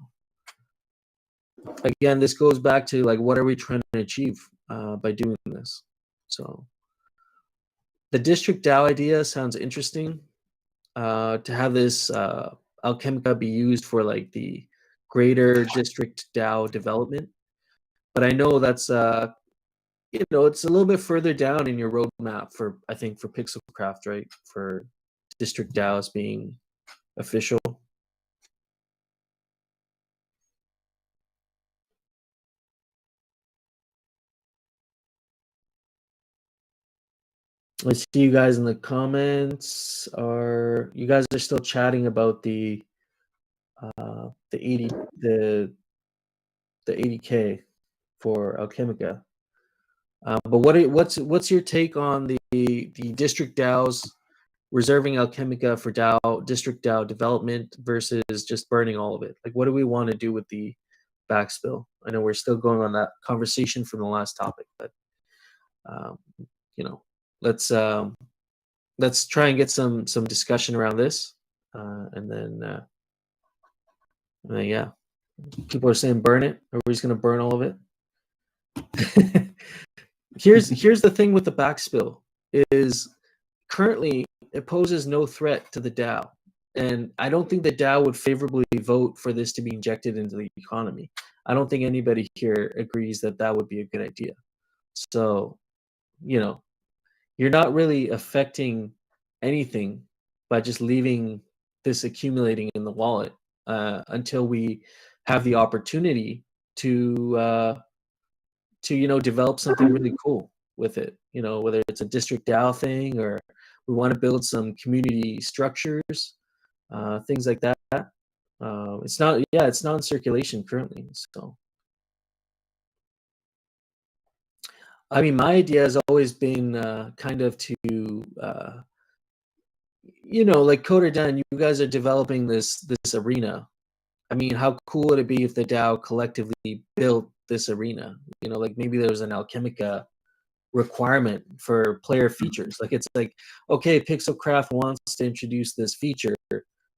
again, this goes back to like, what are we trying to achieve by doing this? So the district DAO idea sounds interesting. To have this Alchemica be used for like the greater district DAO development, but I know that's it's a little bit further down in your roadmap for, I think, for Pixelcraft, right? For district DAOs being official. I see you guys in the comments. You guys are still chatting about the 80K for Alchemica. But what's your take on the district DAOs reserving Alchemica for district DAO development versus just burning all of it? Like, what do we want to do with the backspill? I know we're still going on that conversation from the last topic, but let's try and get some discussion around this, and then yeah, people are saying burn it. Are we just going to burn all of it? Here's the thing with the backspill is currently it poses no threat to the DAO, and I don't think the DAO would favorably vote for this to be injected into the economy. I don't think anybody here agrees that would be a good idea. So, you're not really affecting anything by just leaving this accumulating in the wallet until we have the opportunity to develop something really cool with it. Whether it's a district DAO thing or we want to build some community structures, things like that. It's not in circulation currently. So, I mean, my idea has always been kind of to, like Coder Dan, you guys are developing this arena. I mean, how cool would it be if the DAO collectively built this arena? Like maybe there was an Alchemica requirement for player features. Like it's like, okay, Pixelcraft wants to introduce this feature.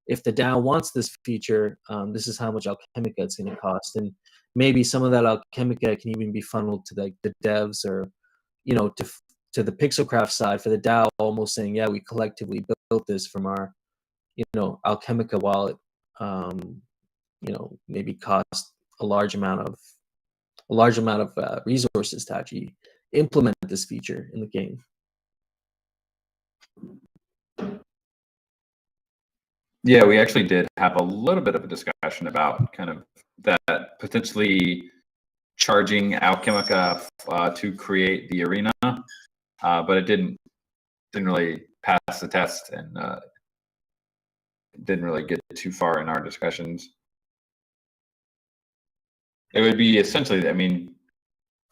If the DAO wants this feature, this is how much Alchemica it's going to cost, and maybe some of that Alchemica can even be funneled to like the devs or, you know, to the Pixelcraft side for the DAO, almost saying, yeah, we collectively built this from our, you know, Alchemica wallet. You know, maybe cost a large amount of resources to actually implement this feature in the game. Yeah, we actually did have a little bit of a discussion about kind of that potentially charging Alchemica to create the arena, but it didn't really pass the test, and didn't really get too far in our discussions. It would be essentially, I mean,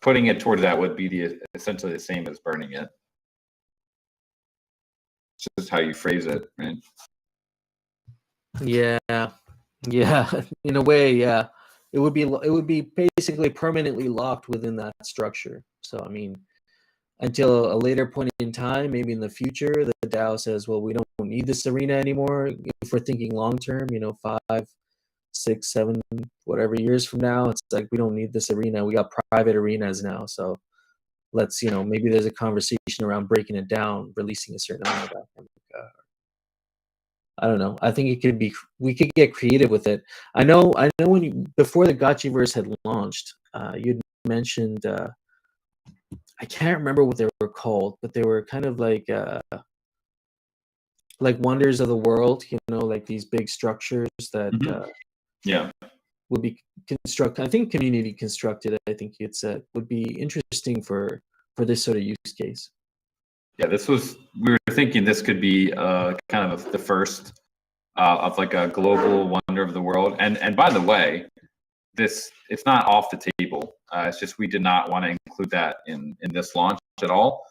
putting it towards that would be essentially the same as burning it. It's just how you phrase it, right? Yeah, in a way, yeah. It would be basically permanently locked within that structure. So I mean, until a later point in time, maybe in the future, the DAO says, well, we don't need this arena anymore. If we're thinking long term, you know, 5, 6, 7, whatever years from now, it's like we don't need this arena. We got private arenas now. So let's, you know, maybe there's a conversation around breaking it down, releasing a certain amount of that. I don't know. I think it could be. We could get creative with it. I know. When before the Gotchiverse had launched, you'd mentioned. I can't remember what they were called, but they were kind of like wonders of the world. You know, like these big structures that yeah would be constructed. I think community constructed. I think you'd said would be interesting for this sort of use case. Yeah, we were thinking this could be kind of the first of like a global wonder of the world. And by the way, it's not off the table. It's just we did not want to include that in this launch at all.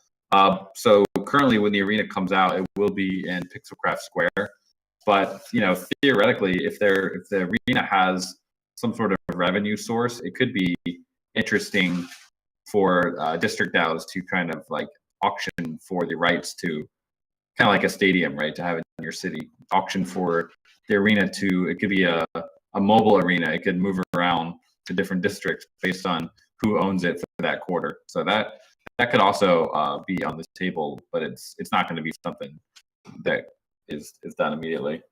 So currently, when the arena comes out, it will be in Pixelcraft Square. But you know, theoretically, if the arena has some sort of revenue source, it could be interesting for district DAOs to kind of like auction for the rights to kind of like a stadium, right? To have it in your city, auction for the arena it could be a mobile arena. It could move around to different districts based on who owns it for that quarter. So that could also be on the table, but it's not going to be something that is done immediately.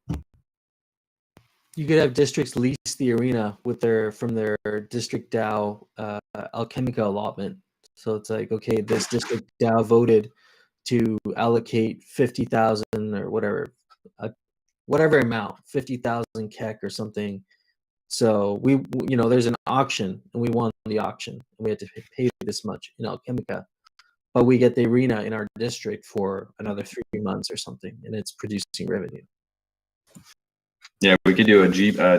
You could have districts lease the arena from their district DAO Alchemica allotment. So it's like, okay, this district DAO voted to allocate 50,000 or whatever amount, 50,000 KEK or something. So there's an auction, and we won the auction, and we had to pay this much in Alchemica, but we get the arena in our district for another 3 months or something, and it's producing revenue. Yeah, we could do a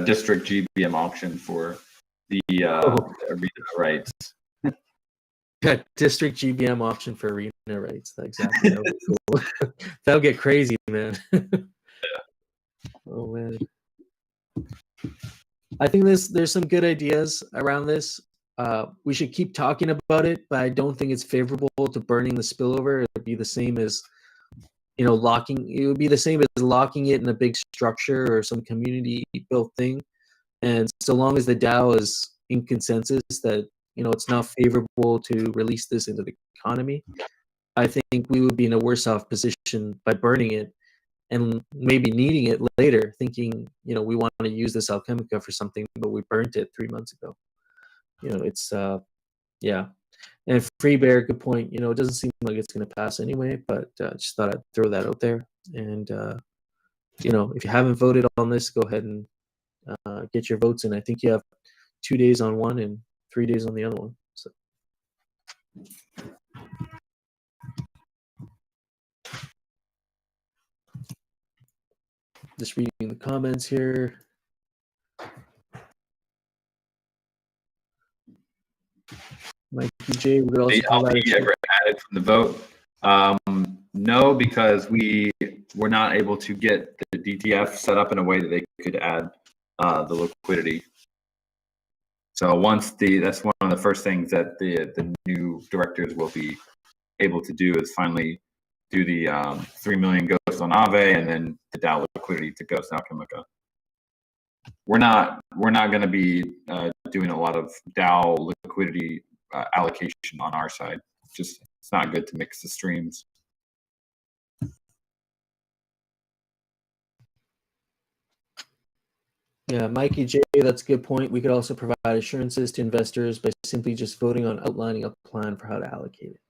district GBM auction for the arena rights. Yeah, district GBM auction for arena rights. Exactly. That would be cool. That'll get crazy, man. Yeah. Oh man. I think there's some good ideas around this. We should keep talking about it, but I don't think it's favorable to burning the spillover. It would be the same as, locking. It would be the same as locking it in a big structure or some community built thing. And so long as the DAO is in consensus that it's not favorable to release this into the economy, I think we would be in a worse off position by burning it and maybe needing it later, thinking, we want to use this Alchemica for something, but we burnt it 3 months ago. It's, yeah. And Free Bear, good point. It doesn't seem like it's going to pass anyway, but just thought I'd throw that out there. And, if you haven't voted on this, go ahead and get your votes in. I think you have 2 days on one and 3 days on the other one. So. Just reading the comments here. Mike J, we could also call that ever added from the vote? No, because we were not able to get the DTF set up in a way that they could add the liquidity. So that's one of the first things that the new directors will be able to do is finally do the 3 million Ghost on Aave and then the DAO liquidity to Ghost Alchemica. We're not going to be doing a lot of DAO liquidity allocation on our side. Just it's not good to mix the streams. Yeah, Mikey J, that's a good point. We could also provide assurances to investors by simply just voting on outlining a plan for how to allocate it.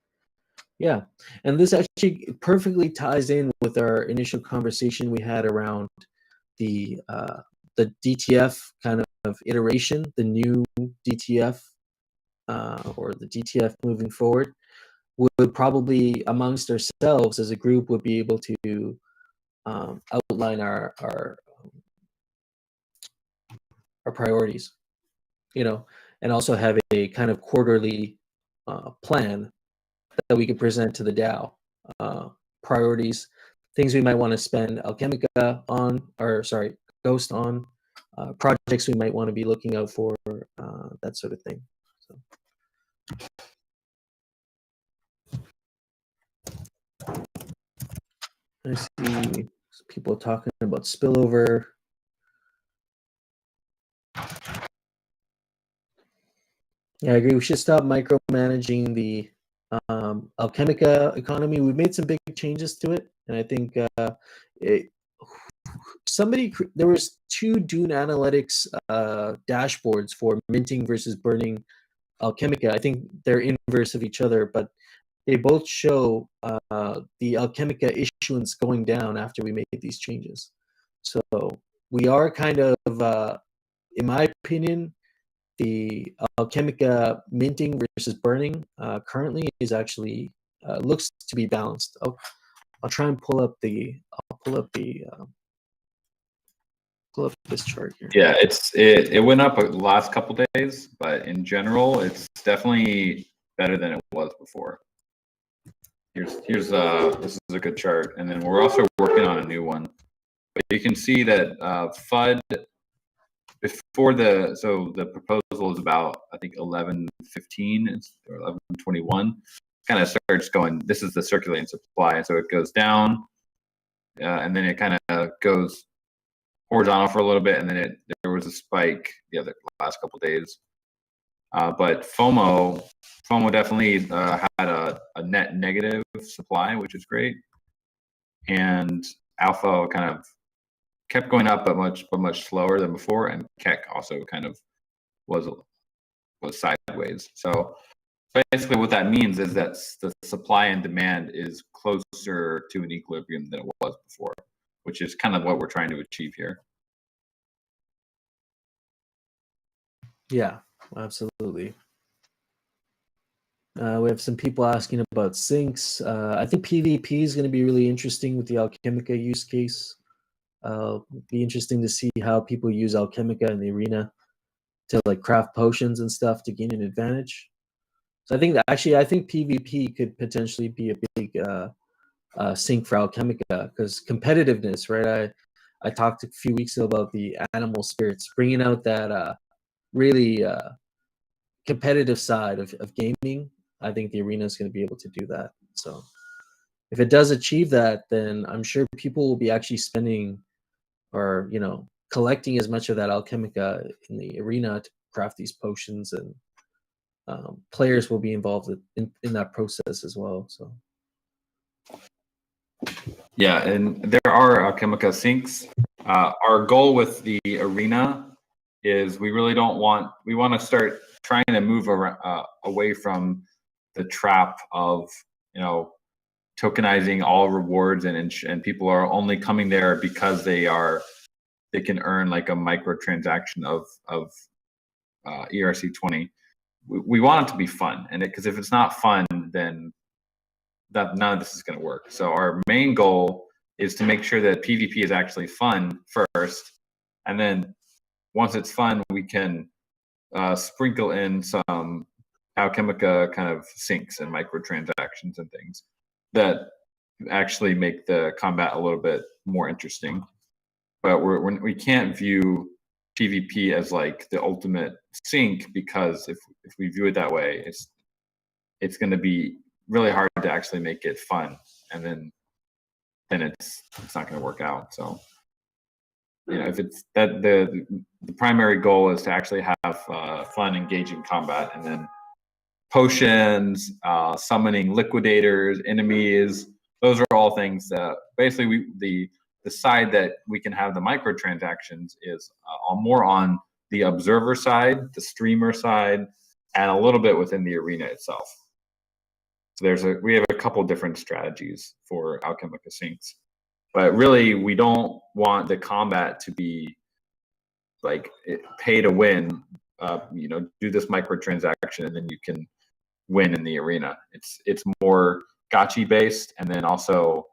Yeah, and this actually perfectly ties in with our initial conversation we had around the DTF kind of iteration, the new DTF or the DTF moving forward. Would probably amongst ourselves as a group would be able to outline our priorities, and also have a kind of quarterly plan that we could present to the DAO. Priorities, things we might want to spend Alchemica on, or sorry, Ghost on, projects we might want to be looking out for, that sort of thing. So. I see people talking about spillover. Yeah, I agree. We should stop micromanaging the Alchemica economy. We've made some big changes to it, and I think there was 2 Dune Analytics dashboards for minting versus burning Alchemica. I think they're inverse of each other, but they both show the Alchemica issuance going down after we made these changes. So we are kind of, in my opinion, the Alchemica minting versus burning currently is actually looks to be balanced. I'll try and pull up this chart here. Yeah, it went up the last couple days, but in general, it's definitely better than it was before. Here's this is a good chart, and then we're also working on a new one. But you can see that FUD before the proposal is about, I think, 11.15 or 11.21. Kind of starts going. This is the circulating supply, and so it goes down, and then it kind of goes horizontal for a little bit, and then there was a spike the last couple of days. But FOMO definitely had a net negative supply, which is great, and Alpha kind of kept going up, but much slower than before, and Keck also kind of was sideways. So basically, what that means is that the supply and demand is closer to an equilibrium than it was before, which is kind of what we're trying to achieve here. Yeah, absolutely. We have some people asking about syncs. I think PvP is going to be really interesting with the Alchemica use case. Be interesting to see how people use Alchemica in the arena to like craft potions and stuff to gain an advantage. So I think PvP could potentially be a big sync for Alchemica, because competitiveness, right? I talked a few weeks ago about the animal spirits, bringing out that really competitive side of gaming. I think the arena is going to be able to do that. So if it does achieve that, then I'm sure people will be actually spending or collecting as much of that Alchemica in the arena to craft these potions, and players will be involved in that process as well. So yeah, and there are Alchemica syncs. Our goal with the arena is we want to start trying to move away from the trap of tokenizing all rewards, and people are only coming there because they can earn like a microtransaction of ERC20. We want it to be fun, and because if it's not fun, then none of this is going to work. So our main goal is to make sure that PvP is actually fun first, and then once it's fun, we can sprinkle in some Alchemica kind of syncs and microtransactions and things that actually make the combat a little bit more interesting. But we can't view PvP as like the ultimate sync, because if we view it that way, it's going to be really hard to actually make it fun, and then it's not going to work out. So, if it's that the primary goal is to actually have fun, engaging combat, and then potions, summoning liquidators, enemies. Those are all things that basically the side that we can have the microtransactions is more on the observer side, the streamer side, and a little bit within the arena itself. So we have a couple different strategies for Alchemica Syncs, but really we don't want the combat to be like pay to win. Do this microtransaction and then you can win in the arena. It's more gacha based, and then also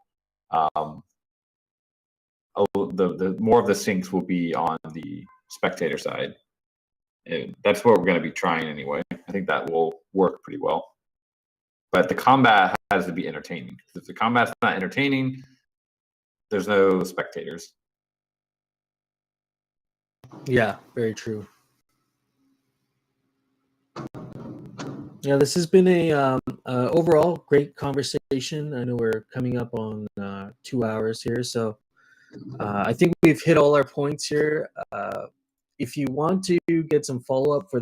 the more of the syncs will be on the spectator side. And that's what we're going to be trying anyway. I think that will work pretty well. But the combat has to be entertaining. If the combat's not entertaining, there's no spectators. Yeah, very true. Yeah, this has been a overall great conversation. I know we're coming up on 2 hours here, so I think we've hit all our points here. If you want to get some follow up for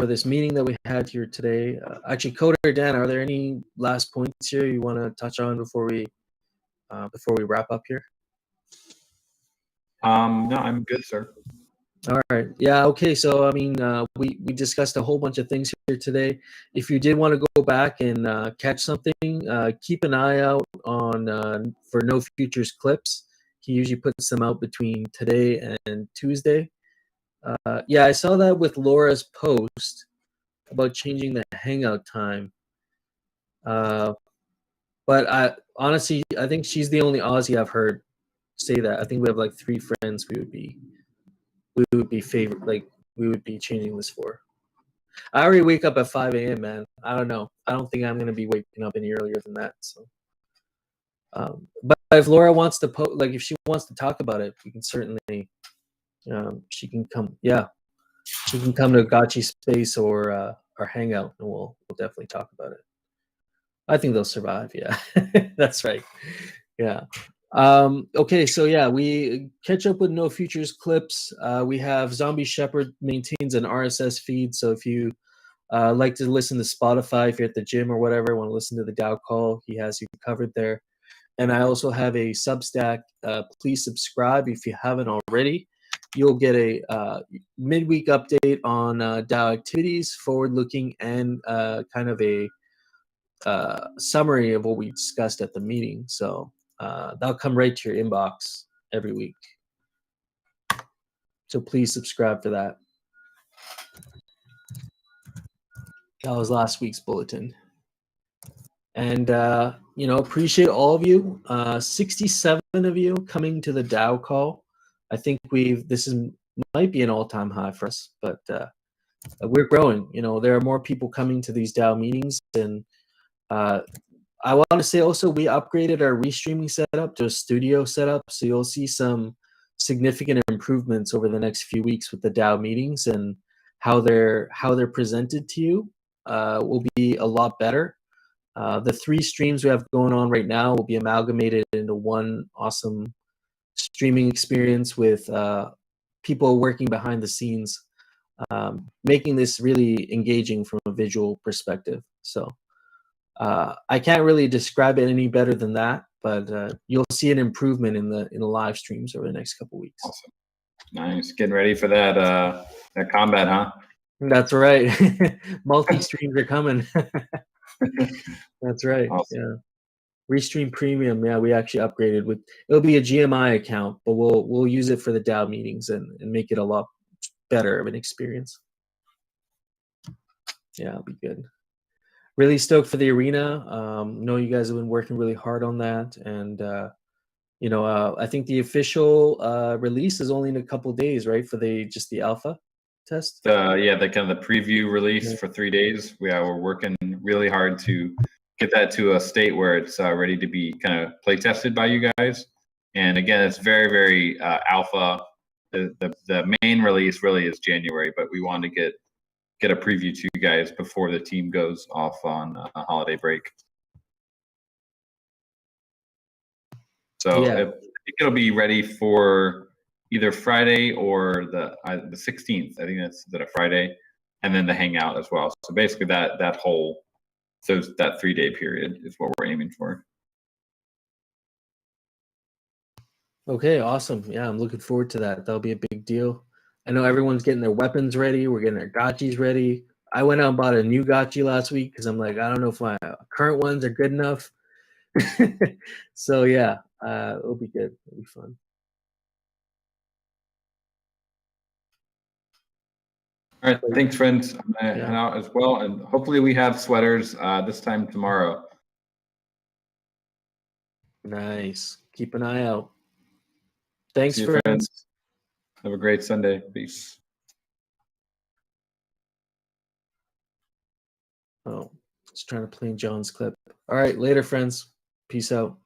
this meeting that we had here today, actually, Coder or Dan, are there any last points here you want to touch on before we wrap up here? No, I'm good, sir. All right. Yeah. Okay. So, I mean, we discussed a whole bunch of things here today. If you did want to go back and catch something, keep an eye out on for No Futures clips. He usually puts them out between today and Tuesday. Yeah, I saw that with Laura's post about changing the hangout time. But I think she's the only Aussie I've heard say that. I think we have like 3 friends we would be we would be changing this for. I already wake up at 5 a.m., man. I don't know. I don't think I'm gonna be waking up any earlier than that. So, but if Laura wants to if she wants to talk about it, we can certainly. She can come. Yeah, she can come to Gotchi Space or Hangout, and we'll definitely talk about it. I think they'll survive. Yeah, that's right. Yeah. Okay, so yeah, we catch up with No Futures clips. We have ZombieShepherd maintains an RSS feed, so if you like to listen to Spotify, if you're at the gym or whatever, want to listen to the DAO call, he has you covered there. And I also have a Substack. Please subscribe if you haven't already. You'll get a midweek update on DAO activities, forward-looking, and kind of a summary of what we discussed at the meeting. So that'll come right to your inbox every week. So please subscribe for that. That was last week's bulletin. And, appreciate all of you. 67 of you coming to the DAO call. I think might be an all-time high for us, but we're growing. There are more people coming to these DAO meetings. And I want to say also we upgraded our restreaming setup to a studio setup. So you'll see some significant improvements over the next few weeks with the DAO meetings, and how they're presented to you will be a lot better. The 3 streams we have going on right now will be amalgamated into one awesome streaming experience with people working behind the scenes, making this really engaging from a visual perspective. So I can't really describe it any better than that, but you'll see an improvement in the live streams over the next couple weeks. Awesome. Nice. Getting ready for that combat, huh? That's right. Multi-streams are coming. That's right. Awesome. Yeah. Restream Premium, yeah, we actually upgraded it'll be a GMI account, but we'll use it for the DAO meetings and make it a lot better of an experience. Yeah, it'll be good. Really stoked for the arena. Know you guys have been working really hard on that, and I think the official release is only in a couple of days, right? For the alpha test. The kind of the preview release for 3 days. We're working really hard to get that to a state where it's ready to be kind of play tested by you guys. And again, it's very, very alpha. The main release really is January, but we want to get get a preview to you guys before the team goes off on a holiday break. So I think it'll be ready for either Friday or the 16th. I think that's a Friday, and then the hangout as well. So basically that 3-day period is what we're aiming for. Okay, awesome. Yeah, I'm looking forward to that. That'll be a big deal. I know everyone's getting their weapons ready. We're getting their gotchis ready. I went out and bought a new gotchi last week because I'm like, I don't know if my current ones are good enough. So yeah, it'll be good. It'll be fun. All right, thanks, friends. I'm gonna head out as well, and hopefully we have sweaters this time tomorrow. Nice. Keep an eye out. Thanks, See you, friends. Have a great Sunday. Peace. Oh, just trying to play John's clip. All right, later, friends. Peace out.